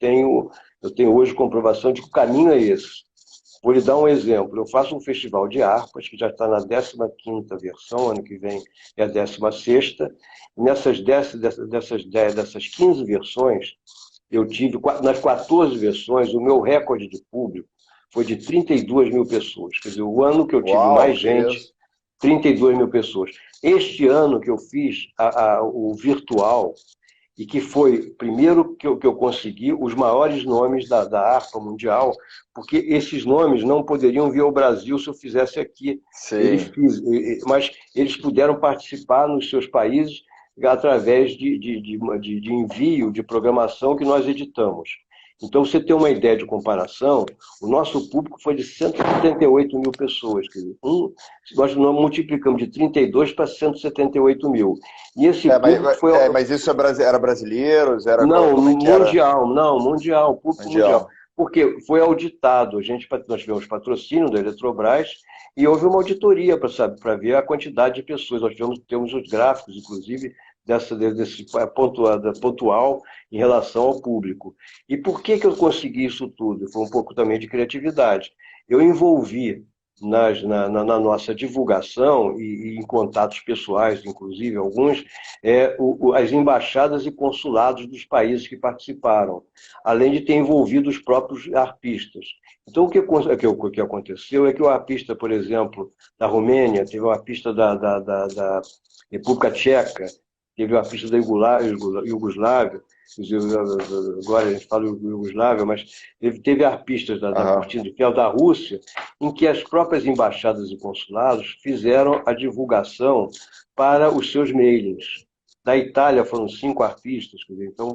tenho hoje comprovação de que o caminho é esse. Vou lhe dar um exemplo. Eu faço um festival de harpas, que já está na 15ª versão, ano que vem é a 16ª. Dessas 15 versões, eu tive, nas 14 versões, o meu recorde de público foi de 32 mil pessoas. Quer dizer, o ano que eu tive mais gente, 32 mil pessoas. Este ano que eu fiz o virtual, e que foi, primeiro, que eu consegui os maiores nomes da harpa mundial, porque esses nomes não poderiam vir ao Brasil se eu fizesse aqui. Mas eles puderam participar nos seus países através de envio de programação que nós editamos. Então, você tem uma ideia de comparação, o nosso público foi de 178 mil pessoas. Quer dizer, nós multiplicamos de 32 para 178 mil. E esse público foi... Mas isso era brasileiros? Não, mundial, mundial. Público mundial. Porque foi auditado, nós tivemos patrocínio da Eletrobras e houve uma auditoria para ver a quantidade de pessoas. Nós temos os gráficos, inclusive, desse pontual em relação ao público. E por que eu consegui isso tudo? Foi um pouco também de criatividade. Eu envolvi na nossa divulgação e em contatos pessoais, inclusive alguns, as embaixadas e consulados dos países que participaram, além de ter envolvido os próprios arpistas. Então, o que aconteceu é que o arpista, por exemplo, da Romênia, teve o arpista da República Tcheca, teve o arpista da Iugoslávia, agora a gente fala Iugoslávia, mas teve arpistas da Cortina de Ferro da Rússia, em que as próprias embaixadas e consulados fizeram a divulgação para os seus mailings. Da Itália foram 5 arpistas, quer dizer, então,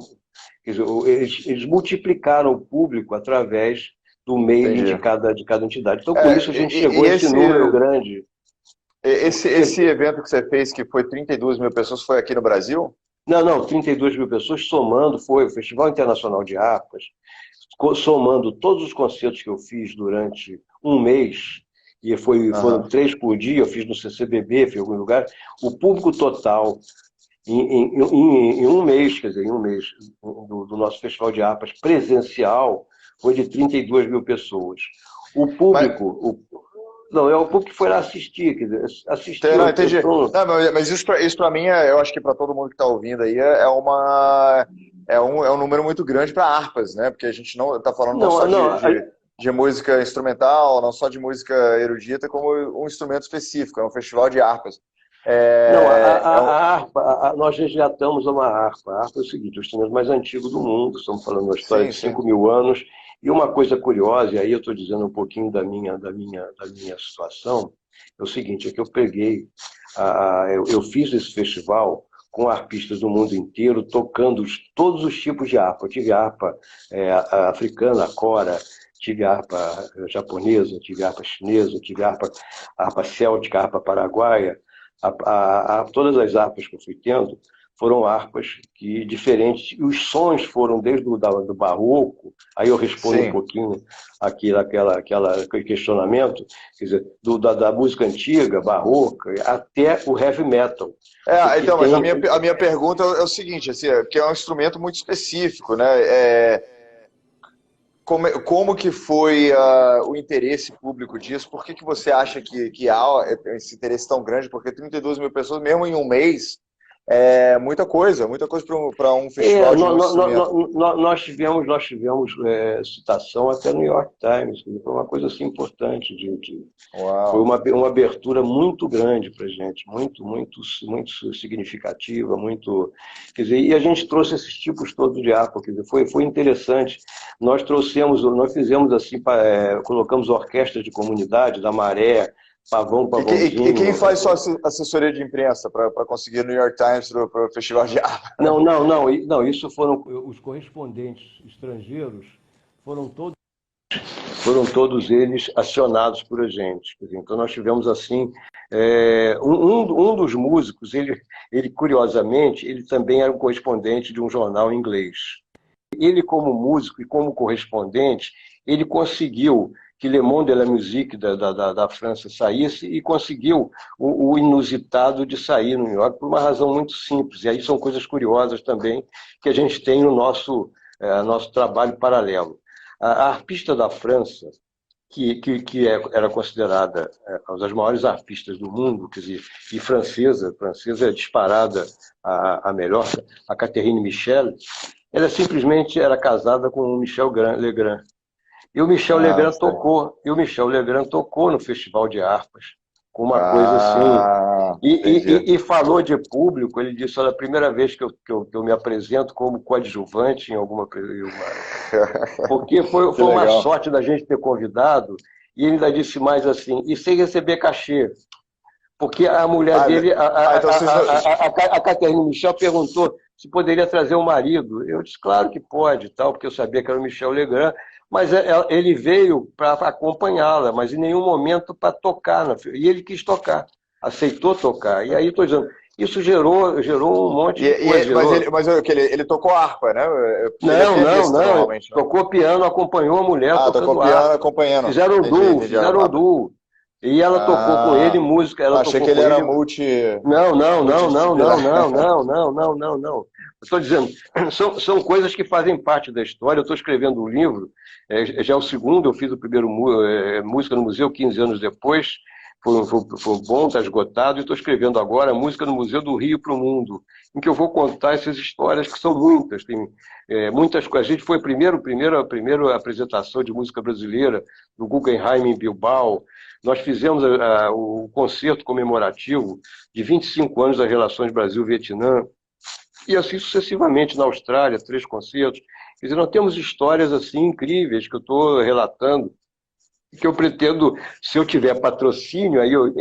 eles multiplicaram o público através do mailing de cada entidade. Então, com isso, a gente chegou a esse número grande. Esse evento que você fez, que foi 32 mil pessoas, foi aqui no Brasil? Não, 32 mil pessoas, somando, foi o Festival Internacional de Harpas, somando todos os concertos que eu fiz durante um mês, e foram 3 por dia, eu fiz no CCBB, fiz em algum lugar, o público total, em um mês, quer dizer, do nosso Festival de Harpas presencial, foi de 32 mil pessoas. O público... Não, é o público que foi lá assistir, quer dizer, assistir. Não, entendi. Não, mas isso para mim, eu acho que para todo mundo que está ouvindo aí, é um número muito grande para harpas, né? Porque a gente não está falando de música instrumental, não só de música erudita, como um instrumento específico, é um festival de harpas. A harpa, nós resgatamos uma harpa. A harpa é o seguinte, o instrumento mais antigo do mundo, estamos falando de uma história de 5 mil anos. E uma coisa curiosa, e aí eu estou dizendo um pouquinho da minha situação, é o seguinte, é que eu peguei, eu fiz esse festival com arpistas do mundo inteiro, tocando todos os tipos de harpa. Eu tive harpa africana, cora, tive harpa japonesa, tive harpa chinesa, tive harpa céltica, harpa paraguaia, Todas as harpas que eu fui tendo foram harpas que diferentes. E os sons foram desde do barroco, aí eu respondo um pouquinho aquele questionamento, quer dizer, da música antiga, barroca, até o heavy metal. Então, mas a minha pergunta é o seguinte, assim, que é um instrumento muito específico, né? Como que foi o interesse público disso? Por que você acha que há esse interesse tão grande? Porque 32 mil pessoas, mesmo em um mês, é muita coisa para um festival de música. Nós tivemos citação até no New York Times, foi uma coisa assim importante. Foi uma abertura muito grande para a gente, muito significativa, muito. Quer dizer, e a gente trouxe esses tipos todos de harpa, quer dizer, foi interessante. Nós fizemos assim, colocamos orquestras de comunidade, da Maré, Pavãozinho. E quem faz sua assessoria de imprensa para conseguir New York Times para o Festival de Harpa? Não, isso foram os correspondentes estrangeiros, foram todos eles acionados por a gente. Então nós tivemos assim, um dos músicos, ele curiosamente, ele também era um correspondente de um jornal inglês. Ele como músico e como correspondente, ele conseguiu que Le Monde de la Musique da França saísse e conseguiu o inusitado de sair no New York por uma razão muito simples. E aí são coisas curiosas também que a gente tem no nosso trabalho paralelo. A arpista da França, que era considerada uma das maiores arpistas do mundo, quer dizer, e francesa é disparada a melhor, a Catherine Michel, ela simplesmente era casada com o Michel Legrand. E o Michel Legrand tocou no Festival de Harpas, com uma coisa assim. E falou de público, ele disse, olha, a primeira vez que eu me apresento como coadjuvante em alguma coisa. Porque foi uma sorte da gente ter convidado, e ele ainda disse mais assim, e sem receber cachê. Porque a mulher dele, a Catherine Michel, perguntou se poderia trazer o marido. Eu disse, claro que pode, porque eu sabia que era o Michel Legrand, mas ele veio para acompanhá-la, mas em nenhum momento para tocar. E ele quis tocar, aceitou tocar. E aí estou dizendo, isso gerou um monte de coisa. Mas ele tocou harpa, né? Não. Tocou piano, acompanhou a mulher. Tocou piano, acompanhando. Fizeram duo. E ela tocou com ele música. Achei que ele era multi. Não. Estou dizendo, são coisas que fazem parte da história. Eu estou escrevendo um livro, já é o segundo, eu fiz o primeiro Música no Museu 15 anos depois, foi bom, está esgotado, e estou escrevendo agora Música no Museu do Rio para o Mundo, em que eu vou contar essas histórias que são muitas. Tem muitas coisas. A gente foi a primeira apresentação de música brasileira no Guggenheim em Bilbao. Nós fizemos o concerto comemorativo de 25 anos das relações Brasil-Vietnã, e assim sucessivamente na Austrália, 3 concertos. Quer dizer, nós temos histórias assim incríveis que eu estou relatando, que eu pretendo, se eu tiver patrocínio, aí eu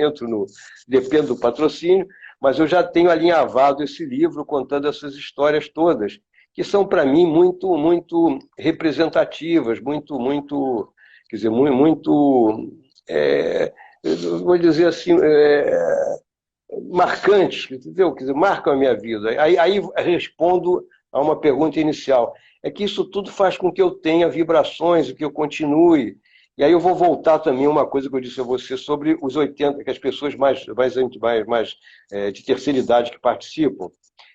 dependo do patrocínio, mas eu já tenho alinhavado esse livro contando essas histórias todas, que são para mim muito representativas, quer dizer, vou dizer assim, marcantes, entendeu? Quer dizer, marcam a minha vida. Aí respondo a uma pergunta inicial. É que isso tudo faz com que eu tenha vibrações, que eu continue. E aí eu vou voltar também a uma coisa que eu disse a você sobre os 80, que as pessoas mais de terceira idade que participam.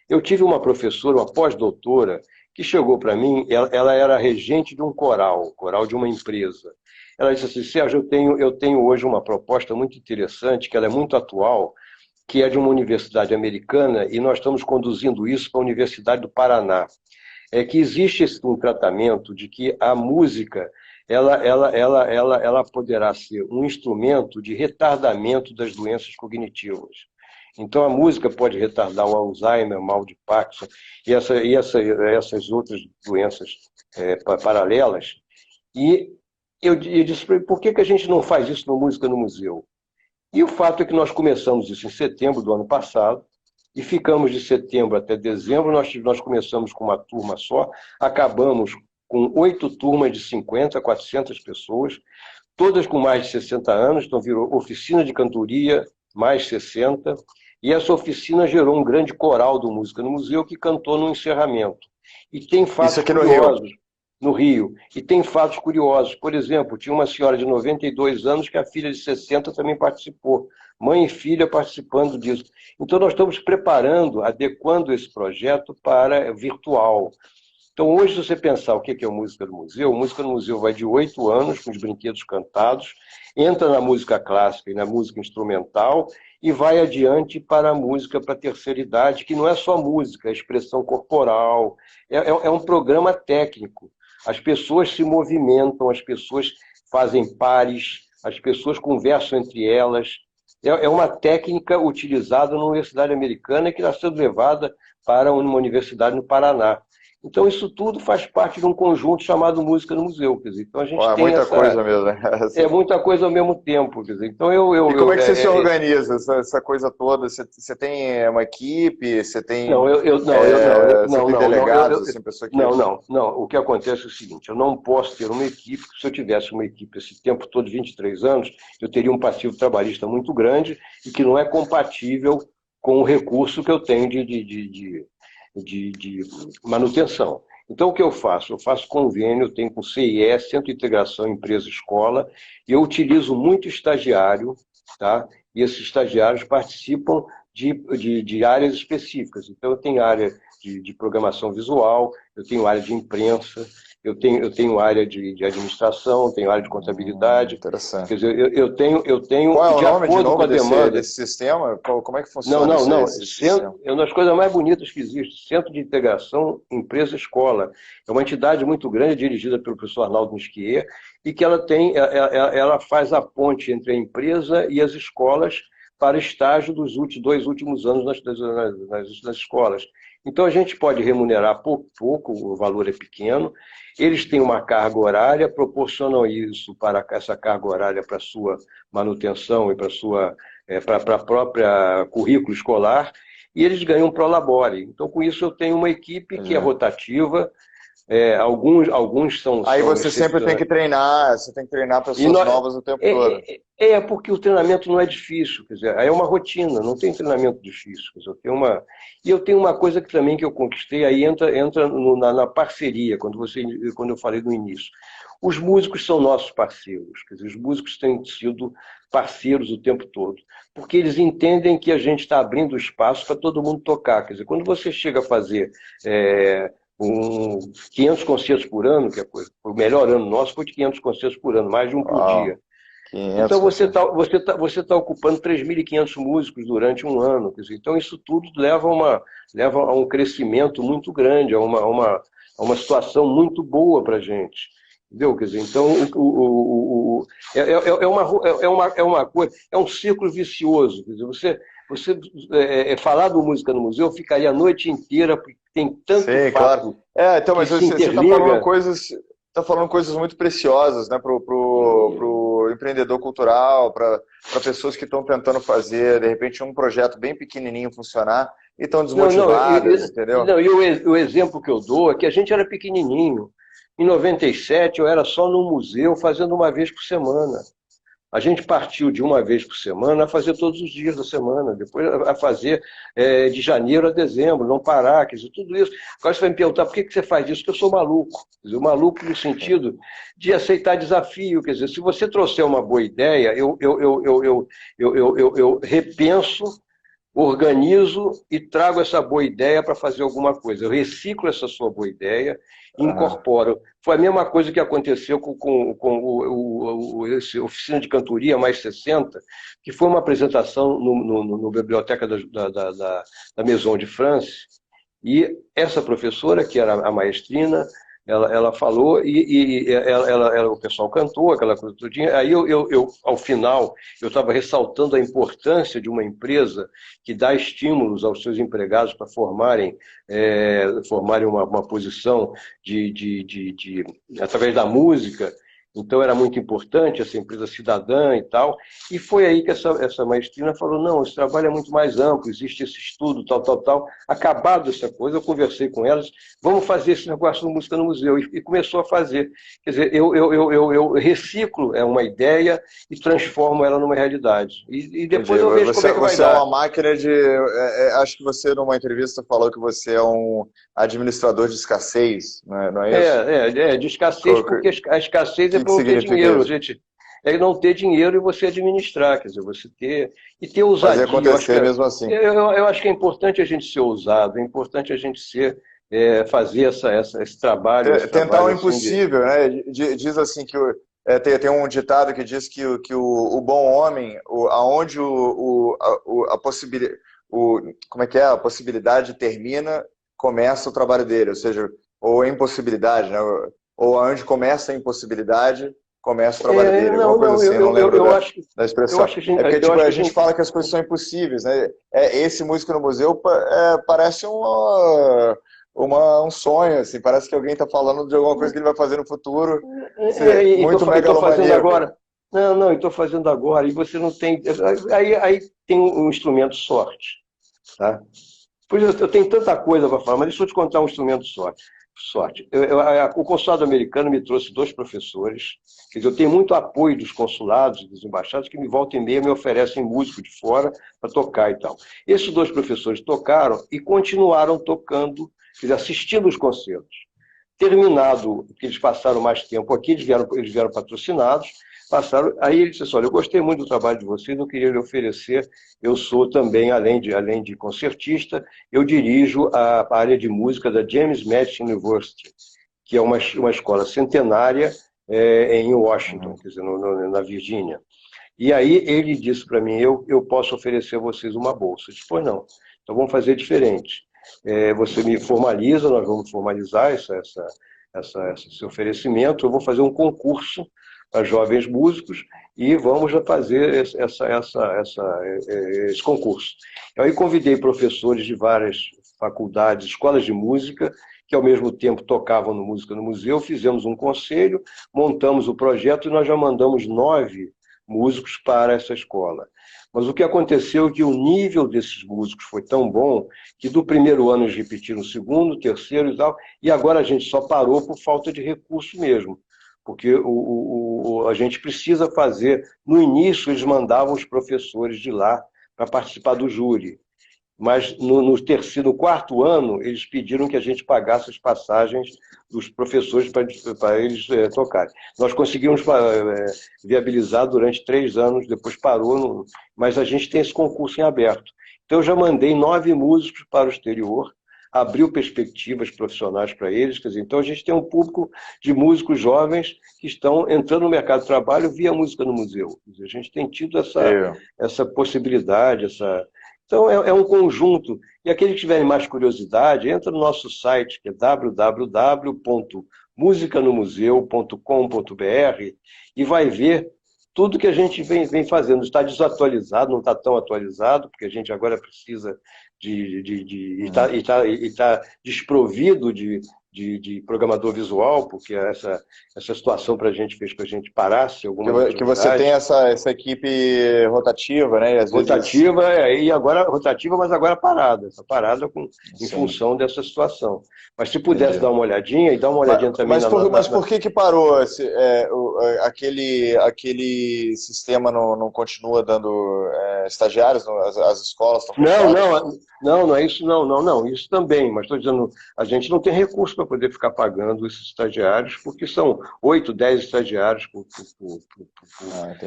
Eu tive uma professora, uma pós-doutora, que chegou para mim, ela era regente de um coral de uma empresa. Ela disse assim, Sérgio, eu tenho hoje uma proposta muito interessante, que ela é muito atual, que é de uma universidade americana, e nós estamos conduzindo isso para a Universidade do Paraná. É que existe um tratamento de que a música ela poderá ser um instrumento de retardamento das doenças cognitivas. Então, a música pode retardar o Alzheimer, o mal de Parkinson e essas outras doenças paralelas. E eu disse para ele, por que a gente não faz isso no Música no Museu? E o fato é que nós começamos isso em setembro do ano passado, e ficamos de setembro até dezembro. Nós começamos com uma turma só, acabamos com 8 turmas de 50 a 400 pessoas, todas com mais de 60 anos, então virou oficina de cantoria, mais 60, E essa oficina gerou um grande coral do Música no Museu que cantou no encerramento. E tem fatos Isso aqui no curiosos Rio. no Rio. E tem fatos curiosos. Por exemplo, tinha uma senhora de 92 anos que a filha de 60 também participou. Mãe e filha participando disso. Então, nós estamos preparando, adequando esse projeto para virtual. Então, hoje, se você pensar o que é o Música no Museu vai de 8 anos, com os brinquedos cantados, entra na música clássica e na música instrumental, e vai adiante para a música para a terceira idade, que não é só música, é expressão corporal, é um programa técnico. As pessoas se movimentam, as pessoas fazem pares, as pessoas conversam entre elas. É uma técnica utilizada na Universidade Americana que está sendo levada para uma universidade no Paraná. Então, isso tudo faz parte de um conjunto chamado Música no Museu. Quer dizer, então, a gente Pô, é tem muita essa... coisa mesmo, né? É muita coisa ao mesmo tempo. Quer dizer, então, E como é que você se organiza, essa coisa toda? Você tem uma equipe? Você tem, Não, você tem delegados, assim, pessoa que... não. O que acontece é o seguinte, eu não posso ter uma equipe, porque se eu tivesse uma equipe esse tempo todo, 23 anos, eu teria um passivo trabalhista muito grande e que não é compatível com o recurso que eu tenho de manutenção. Então, o que eu faço? Eu faço convênio, eu tenho com o CIE, Centro de Integração Empresa-Escola, e eu utilizo muito estagiário, tá? E esses estagiários participam de áreas específicas. Então, eu tenho área de programação visual, eu tenho área de imprensa, eu tenho área de administração, tenho área de contabilidade. Interessante. Quer dizer, eu tenho Qual é o de nome de acordo novo com a demanda. desse sistema? Como é que funciona esse sistema? É uma das coisas mais bonitas que existe. Centro de Integração Empresa-Escola. É uma entidade muito grande, dirigida pelo professor Arnaldo Nisquier, e que ela faz a ponte entre a empresa e as escolas para estágio dos dois últimos anos nas escolas. Então, a gente pode remunerar pouco, o valor é pequeno, eles têm uma carga horária, proporcionam isso para essa carga horária para a sua manutenção e para a própria currículo escolar, e eles ganham pro labore. Então, com isso, eu tenho uma equipe que é rotativa, alguns são... Aí você sempre tem que treinar, você tem que treinar pessoas novas o tempo todo. Porque o treinamento não é difícil, quer dizer, aí é uma rotina, não tem treinamento difícil. Quer dizer, eu tenho uma coisa que também que eu conquistei, aí entra na parceria, quando eu falei no início. Os músicos são nossos parceiros, quer dizer, os músicos têm sido parceiros o tempo todo, porque eles entendem que a gente está abrindo espaço para todo mundo tocar. Quer dizer, quando você chega a fazer 500 concertos por ano, que é o melhor ano nosso foi de 500 concertos por ano, mais de um por dia. Então você tá ocupando 3.500 músicos durante um ano. Quer dizer, então isso tudo leva a um crescimento muito grande, a uma situação muito boa para a gente. Entendeu? Quer dizer, então é uma coisa, é um círculo vicioso. Quer dizer, você falar do Música no Museu, eu ficaria a noite inteira, porque tem tanto fato. Claro. Então, mas você está falando coisas muito preciosas, né, pro empreendedor cultural, para pessoas que estão tentando fazer, de repente, um projeto bem pequenininho funcionar e estão desmotivadas, entendeu? Não, e o exemplo que eu dou é que a gente era pequenininho. Em 97, eu era só no museu, fazendo uma vez por semana. A gente partiu de uma vez por semana a fazer todos os dias da semana, depois a fazer de janeiro a dezembro, não parar, quer dizer, tudo isso. Agora você vai me perguntar por que você faz isso? Porque eu sou maluco. Quer dizer, maluco no sentido de aceitar desafio. Quer dizer, se você trouxer uma boa ideia, eu repenso, organizo e trago essa boa ideia para fazer alguma coisa. Eu reciclo essa sua boa ideia e incorporo. Foi a mesma coisa que aconteceu com esse Oficina de Cantoria Mais 60, que foi uma apresentação no Biblioteca da Maison de France, e essa professora, que era a maestrina, ela falou e o pessoal cantou aquela coisa todinha. Aí ao final, eu estava ressaltando a importância de uma empresa que dá estímulos aos seus empregados para formarem uma posição através da música. Então era muito importante essa empresa cidadã e tal. E foi aí que essa maestrina falou, não, esse trabalho é muito mais amplo, existe esse estudo, tal, tal, tal. Acabado essa coisa, eu conversei com elas, vamos fazer esse negócio de música no museu. E começou a fazer. Quer dizer, eu reciclo uma ideia e transformo ela numa realidade. E depois eu vejo como é que vai Você dar. é uma máquina de... acho que você, numa entrevista, falou que você é um administrador de escassez, não é isso? De escassez, porque a escassez é Que para não ter significa dinheiro, isso? gente. É não ter dinheiro e você administrar, quer dizer, você ter. E ter Fazer ousadia. acontecer mesmo assim. Eu acho que é importante a gente ser ousado, é importante a gente fazer esse trabalho. Esse Tentar trabalho, o assim, impossível, né? Diz assim que tem um ditado que diz que o bom homem, aonde a possibilidade, como é que é? A possibilidade termina, começa o trabalho dele, ou seja, ou a impossibilidade, né? Ou aonde começa a impossibilidade, começa o trabalho dele. Alguma coisa assim, não lembro da expressão. Eu acho que É porque tipo, a gente fala que as coisas são impossíveis, né? Esse músico no museu parece um sonho, assim, parece que alguém está falando de alguma coisa que ele vai fazer no futuro, muito megalomaníaco. Agora. Não, estou fazendo agora, e você não tem. Aí tem um instrumento sorte. Tá? Pois eu tenho tanta coisa para falar, mas deixa eu te contar um instrumento sorte. O consulado americano me trouxe 2 professores. Quer dizer, eu tenho muito apoio dos consulados e dos embaixados que me volta e meia me oferecem músico de fora para tocar e tal. Esses 2 professores tocaram e continuaram tocando, quer dizer, assistindo os concertos. Terminado, que eles passaram mais tempo aqui, eles vieram patrocinados, aí ele disse assim, olha, eu gostei muito do trabalho de vocês, eu queria lhe oferecer, eu sou também, além de concertista, eu dirijo a área de música da James Madison University, que é uma escola centenária em Washington, quer dizer, na Virgínia. E aí ele disse para mim, eu posso oferecer a vocês uma bolsa. Eu disse, pois não, então vamos fazer diferente. Você me formaliza, nós vamos formalizar esse oferecimento, eu vou fazer um concurso para jovens músicos e vamos fazer esse concurso. Aí convidei professores de várias faculdades, escolas de música, que ao mesmo tempo tocavam no Música no Museu, fizemos um conselho, montamos o projeto e nós já mandamos 9 músicos para essa escola. Mas o que aconteceu é que o nível desses músicos foi tão bom que do primeiro ano eles repetiram o segundo, terceiro e tal, e agora a gente só parou por falta de recurso mesmo. Porque a gente precisa fazer... No início, eles mandavam os professores de lá para participar do júri. Mas no 4º ano, eles pediram que a gente pagasse as passagens dos professores para eles tocarem. Nós conseguimos viabilizar durante 3 anos, depois parou, mas a gente tem esse concurso em aberto. Então, eu já mandei 9 músicos para o exterior, abriu perspectivas profissionais para eles. Quer dizer, então, a gente tem um público de músicos jovens que estão entrando no mercado de trabalho via música no museu. Quer dizer, a gente tem tido essa possibilidade, Então, é um conjunto. E aqueles que tiverem mais curiosidade, entra no nosso site, que é www.musicanomuseu.com.br e vai ver tudo que a gente vem fazendo. Está desatualizado, não está tão atualizado, porque a gente agora precisa está desprovido de programador visual, porque essa situação para a gente fez que a gente parasse algumas que você tem essa equipe rotativa, né? E às rotativa, rotativa, mas agora parada. Essa parada em função dessa situação. Mas se pudesse dar uma olhadinha, e dar uma olhadinha também mas por que parou? Aquele sistema não continua dando estagiários? As escolas estão fechadas? Não é isso, não. Isso também, mas estou dizendo, a gente não tem recurso para poder ficar pagando esses estagiários, porque são 8, 10 estagiários por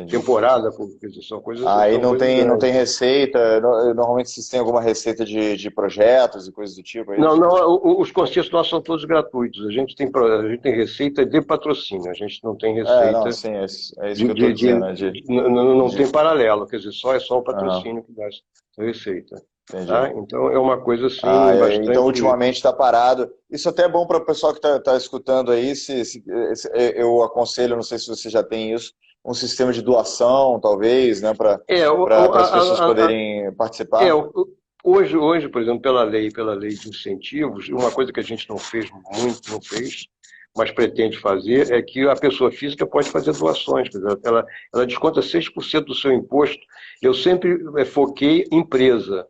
temporada, quer dizer, são coisas... Aí não tem receita, normalmente vocês têm alguma receita de projetos e coisas do tipo? Aí? Não, os concertos nossos são todos gratuitos, a gente tem receita de patrocínio, a gente não tem receita... Sim, é isso que eu estou dizendo. Não tem paralelo, quer dizer, é só o patrocínio que dá essa receita. Tá? Então é uma coisa assim bastante... Então ultimamente está parado. Isso até é bom para o pessoal que está escutando aí. Eu aconselho, não sei se você já tem isso, um sistema de doação, talvez, né, para as pessoas poderem participar. Hoje, por exemplo, pela lei de incentivos, uma coisa que a gente não fez, mas pretende fazer, é que a pessoa física pode fazer doações. Quer dizer, ela desconta 6% do seu imposto. Eu sempre foquei empresa,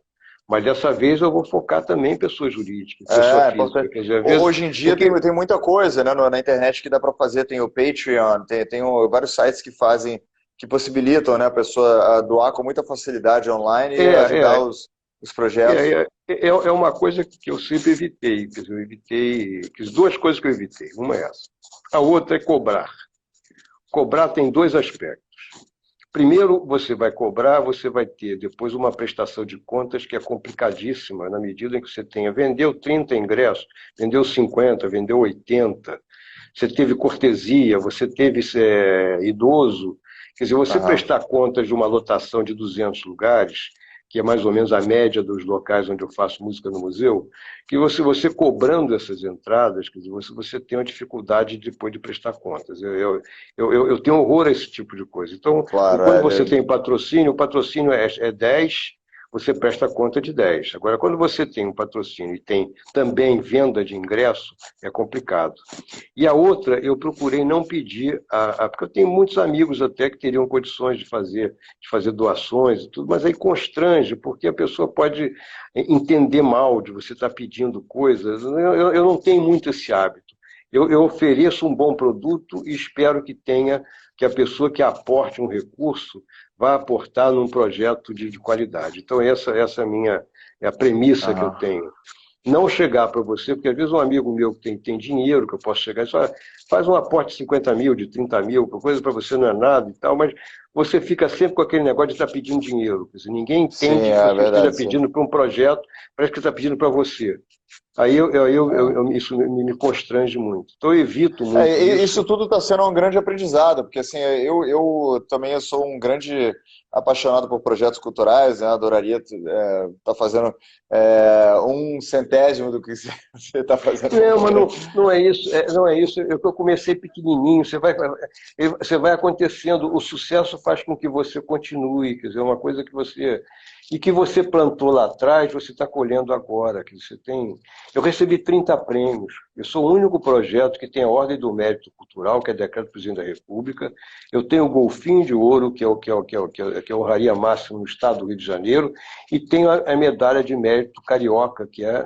mas dessa vez eu vou focar também em pessoa jurídica, pessoa física. Quer dizer, às vezes, hoje em dia tem muita coisa, né, na internet que dá para fazer, tem o Patreon, tem vários sites que fazem, que possibilitam, né, a pessoa a doar com muita facilidade online e ajudar os projetos. É uma coisa que eu sempre evitei. Quer dizer, eu evitei. Duas coisas que eu evitei. Uma é essa. A outra é cobrar. Cobrar tem dois aspectos. Primeiro, você vai cobrar, você vai ter depois uma prestação de contas que é complicadíssima, na medida em que você tenha, vendeu 30 ingressos, vendeu 50, vendeu 80, você teve cortesia, você teve idoso. Quer dizer, você prestar contas de uma lotação de 200 lugares, que é mais ou menos a média dos locais onde eu faço música no museu, que você cobrando essas entradas, quer dizer, você tem uma dificuldade depois de prestar contas. Eu tenho horror a esse tipo de coisa. Então, claro, quando você tem patrocínio, o patrocínio é 10, você presta conta de 10. Agora, quando você tem um patrocínio e tem também venda de ingresso, é complicado. E a outra, eu procurei não pedir, porque eu tenho muitos amigos até que teriam condições de fazer doações e tudo, mas aí constrange, porque a pessoa pode entender mal de você estar pedindo coisas. Eu não tenho muito esse hábito. Eu ofereço um bom produto e espero que a pessoa que aporte um recurso vá aportar num projeto de qualidade. Então, essa é a premissa que eu tenho. Não chegar para você, porque às vezes um amigo meu que tem dinheiro, que eu posso chegar e dizer, faz um aporte de 50 mil, de 30 mil, coisa para você não é nada e tal, mas você fica sempre com aquele negócio de estar pedindo dinheiro. Quer dizer, ninguém entende que você esteja pedindo para um projeto, parece que está pedindo para você. Aí isso me constrange muito. Então eu evito muito isso tudo está sendo um grande aprendizado, porque assim, eu também sou um grande apaixonado por projetos culturais, né? Adoraria estar fazendo 1/100º do que você está fazendo. Não, mas não é isso. Não é isso. Eu comecei pequenininho. Você vai acontecendo. O sucesso faz com que você continue. Quer dizer, é uma coisa que você plantou lá atrás, você está colhendo agora. Que você tem. Eu recebi 30 prêmios. Eu sou o único projeto que tem a Ordem do Mérito Cultural, que é decreto do Presidente da República. Eu tenho o Golfinho de Ouro, que é a honraria máxima no Estado do Rio de Janeiro, e tenho a Medalha de Mérito Carioca, que é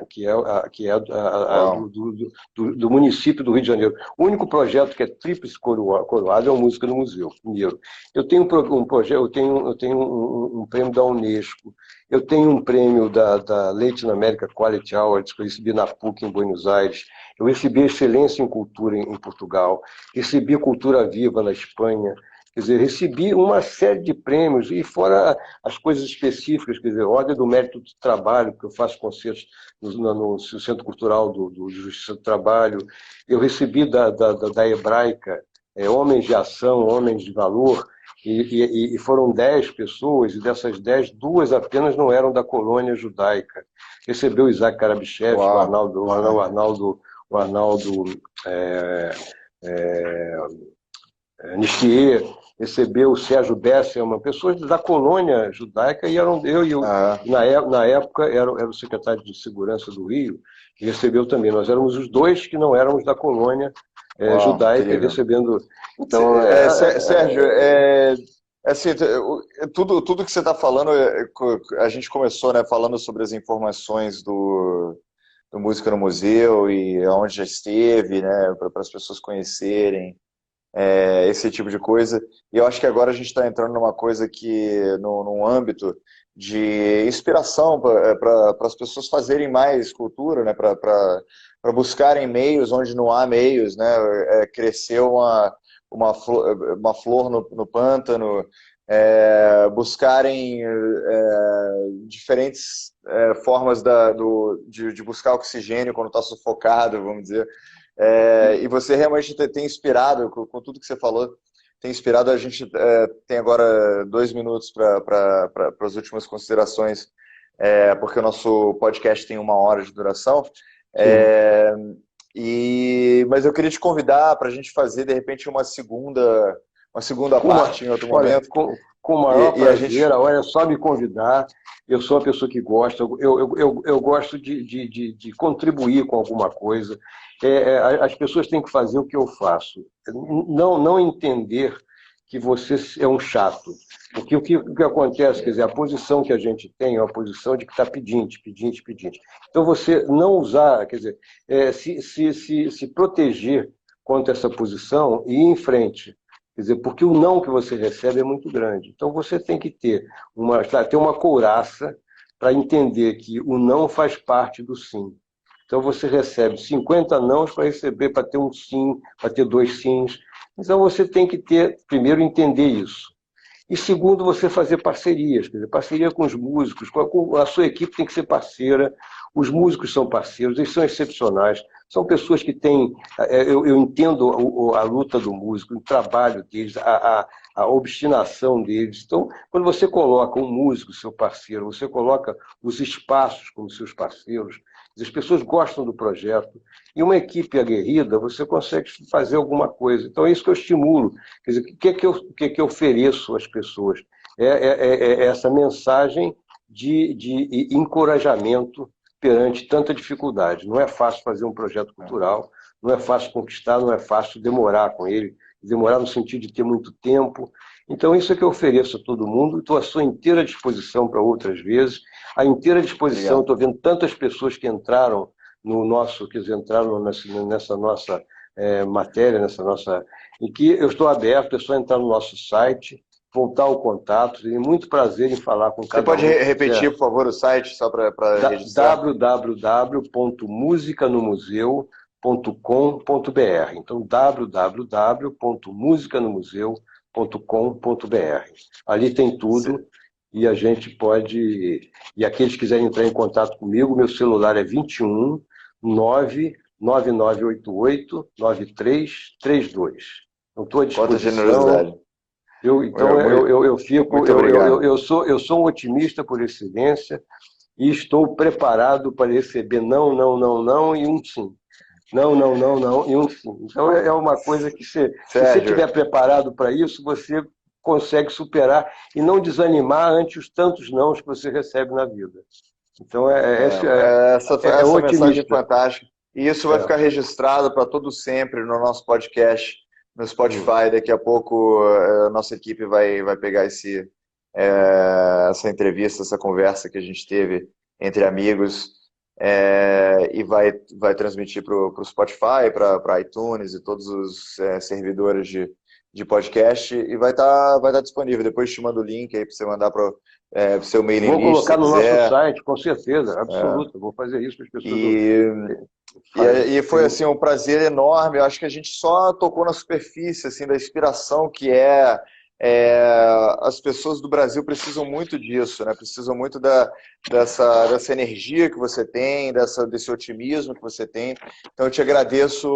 do município do Rio de Janeiro. O único projeto que é tríplice coroado é a Música no Museu, primeiro. Eu tenho um projeto, eu tenho um prêmio da Unesco, eu tenho um prêmio da Latin America Quality Awards, que eu recebi na PUC em Buenos Aires. Eu recebi Excelência em Cultura em Portugal, recebi Cultura Viva na Espanha. Quer dizer, recebi uma série de prêmios, e fora as coisas específicas, quer dizer, Ordem do Mérito do Trabalho, porque eu faço concertos no Centro Cultural do Justiça do Trabalho. Eu recebi da Hebraica, Homens de Ação, Homens de Valor, e foram 10 pessoas, e dessas 10, 2 apenas não eram da colônia judaica. Recebeu Isaac Karabichev, o Arnaldo Nistier, recebeu o Sérgio Besselman, pessoas da colônia judaica, e eram na época era o secretário de Segurança do Rio, que recebeu também. Nós éramos os dois que não éramos da colônia judaica, incrível. Recebendo. Então, Sérgio, assim, tudo que você está falando, a gente começou, né, falando sobre as informações do Música no Museu e onde já esteve, né, para as pessoas conhecerem. Esse tipo de coisa. E eu acho que agora a gente está entrando numa coisa num âmbito de inspiração para as pessoas fazerem mais cultura, né? Para buscarem meios onde não há meios, né? Cresceu uma flor no pântano, buscarem diferentes formas de buscar oxigênio quando está sufocado, vamos dizer. E você realmente tem inspirado, com tudo que você falou, tem inspirado. A gente tem agora 2 minutos para as últimas considerações, porque o nosso podcast tem 1 hora de duração. Mas eu queria te convidar para a gente fazer, de repente, uma segunda uma segunda Com parte em outro olha, momento. com o maior E a prazer, gente... olha, é só me convidar. Eu sou uma pessoa que gosta, eu gosto de contribuir com alguma coisa. As pessoas têm que fazer o que eu faço. Não entender que você é um chato. Porque o que acontece, quer dizer, a posição que a gente tem é uma posição de que está pedinte, pedinte, pedinte. Então, você não usar, quer dizer, se proteger contra essa posição e ir em frente. Quer dizer, porque o não que você recebe é muito grande. Então, você tem que ter uma couraça para entender que o não faz parte do sim. Então, você recebe 50 nãos para receber, para ter um sim, para ter 2 sims. Então, você tem que ter, primeiro, entender isso. E segundo, você fazer parcerias, quer dizer, parceria com os músicos, a sua equipe tem que ser parceira, os músicos são parceiros, eles são excepcionais, são pessoas que têm, eu entendo a luta do músico, o trabalho deles, a obstinação deles. Então, quando você coloca um músico, seu parceiro, você coloca os espaços como seus parceiros, as pessoas gostam do projeto, e uma equipe aguerrida, você consegue fazer alguma coisa. Então, é isso que eu estimulo. Quer dizer, o que eu ofereço às pessoas? É essa mensagem de encorajamento perante tanta dificuldade. Não é fácil fazer um projeto cultural, não é fácil conquistar, não é fácil demorar com ele, demorar no sentido de ter muito tempo. Então, isso é que eu ofereço a todo mundo, estou à sua inteira disposição para outras vezes, à inteira disposição, estou vendo tantas pessoas que entraram no nosso, quer dizer, entraram nessa nossa matéria, em que eu estou aberto, é só entrar no nosso site, voltar ao contato, tenho muito prazer em falar com cada um. Você pode repetir, por favor, o site, só para registrar? www.musicanommuseu.com.br. Então, www.musicanommuseu.com.br. Ali tem tudo. Sim. E a gente pode... E aqueles que quiserem entrar em contato comigo, meu celular é 21 99988 9332. Então, estou à disposição. Quanta generosidade. Eu sou um otimista por excelência e estou preparado para receber não e um sim. Não e um sim. Então é uma coisa que se você estiver preparado para isso, você consegue superar e não desanimar ante os tantos nãos que você recebe na vida. Então essa mensagem fantástica. E isso vai ficar registrado para todo sempre no nosso podcast, no Spotify. Daqui a pouco a nossa equipe vai pegar essa entrevista, essa conversa que a gente teve entre amigos e vai transmitir para o Spotify, para iTunes e todos os servidores de podcast e vai estar disponível. Depois te mando o link aí para você mandar para o seu mailing list. Vou colocar no nosso site, com certeza, absoluto. Vou fazer isso para as pessoas. E foi assim, um prazer enorme. Eu acho que a gente só tocou na superfície assim, da inspiração que as pessoas do Brasil precisam muito disso, né? Precisam muito dessa energia que você tem, desse otimismo que você tem. Então eu te agradeço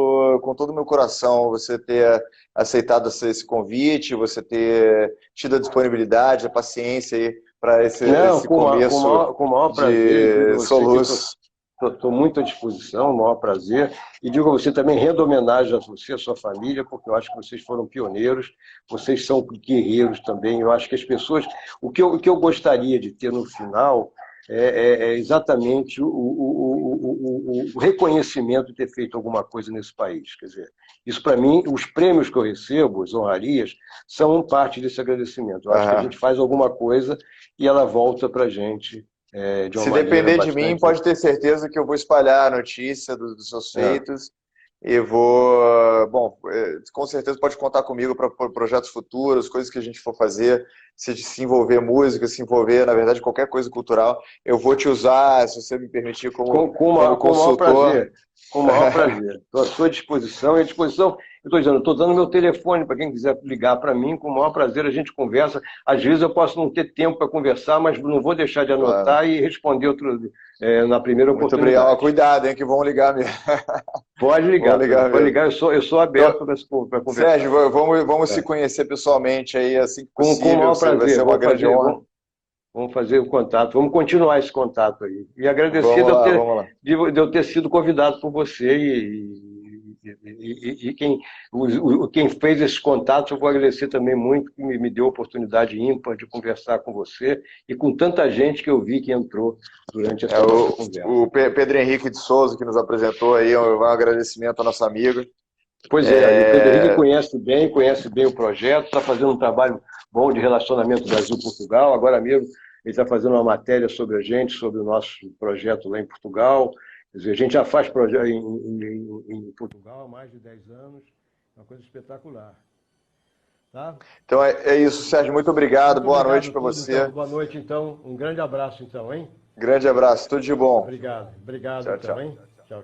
com todo o meu coração você ter aceitado esse convite, você ter tido a disponibilidade, a paciência aí para esse começo com o maior prazer, de soluços. Estou muito à disposição, o maior prazer. E digo a você também, rendo homenagem a você, a sua família, porque eu acho que vocês foram pioneiros, vocês são guerreiros também. Eu acho que as pessoas... O que eu gostaria de ter no final é exatamente o reconhecimento de ter feito alguma coisa nesse país. Quer dizer, isso para mim, os prêmios que eu recebo, as honrarias, são parte desse agradecimento. Eu acho que a gente faz alguma coisa e ela volta para a gente. Se depender de mim, pode ter certeza que eu vou espalhar a notícia dos seus feitos e vou... Bom, com certeza pode contar comigo para projetos futuros, coisas que a gente for fazer, se envolver música, se envolver, na verdade, qualquer coisa cultural. Eu vou te usar, se você me permitir, como consultor. Com o maior prazer. Com o maior prazer. Estou à sua disposição. Eu estou dando meu telefone para quem quiser ligar para mim, com o maior prazer a gente conversa. Às vezes eu posso não ter tempo para conversar, mas não vou deixar de anotar e responder na primeira oportunidade. Muito obrigado. Cuidado, hein, que vão ligar mesmo. Pode ligar, pode ligar. Eu sou aberto para conversar. Sérgio, vamos se conhecer pessoalmente aí assim que possível. Com o maior prazer. Vai ser uma grande honra. Vamos fazer o contato, vamos continuar esse contato aí. E agradecer de eu ter sido convidado por você quem fez esses contatos, eu vou agradecer também muito, que me deu a oportunidade ímpar de conversar com você e com tanta gente que eu vi que entrou durante essa nossa conversa. O Pedro Henrique de Souza, que nos apresentou aí, um agradecimento ao nosso amigo. Pois é, o Pedro Henrique conhece bem o projeto, está fazendo um trabalho bom de relacionamento Brasil-Portugal. Agora mesmo ele está fazendo uma matéria sobre a gente, sobre o nosso projeto lá em Portugal. Quer dizer, a gente já faz projeto em Portugal há mais de 10 anos, é uma coisa espetacular. Tá? Então é isso, Sérgio, muito obrigado, boa noite para você. Então. Boa noite, então, um grande abraço, então, hein? Grande abraço, tudo de bom. Obrigado, Tchau, então, tchau. hein? Tchau, tchau.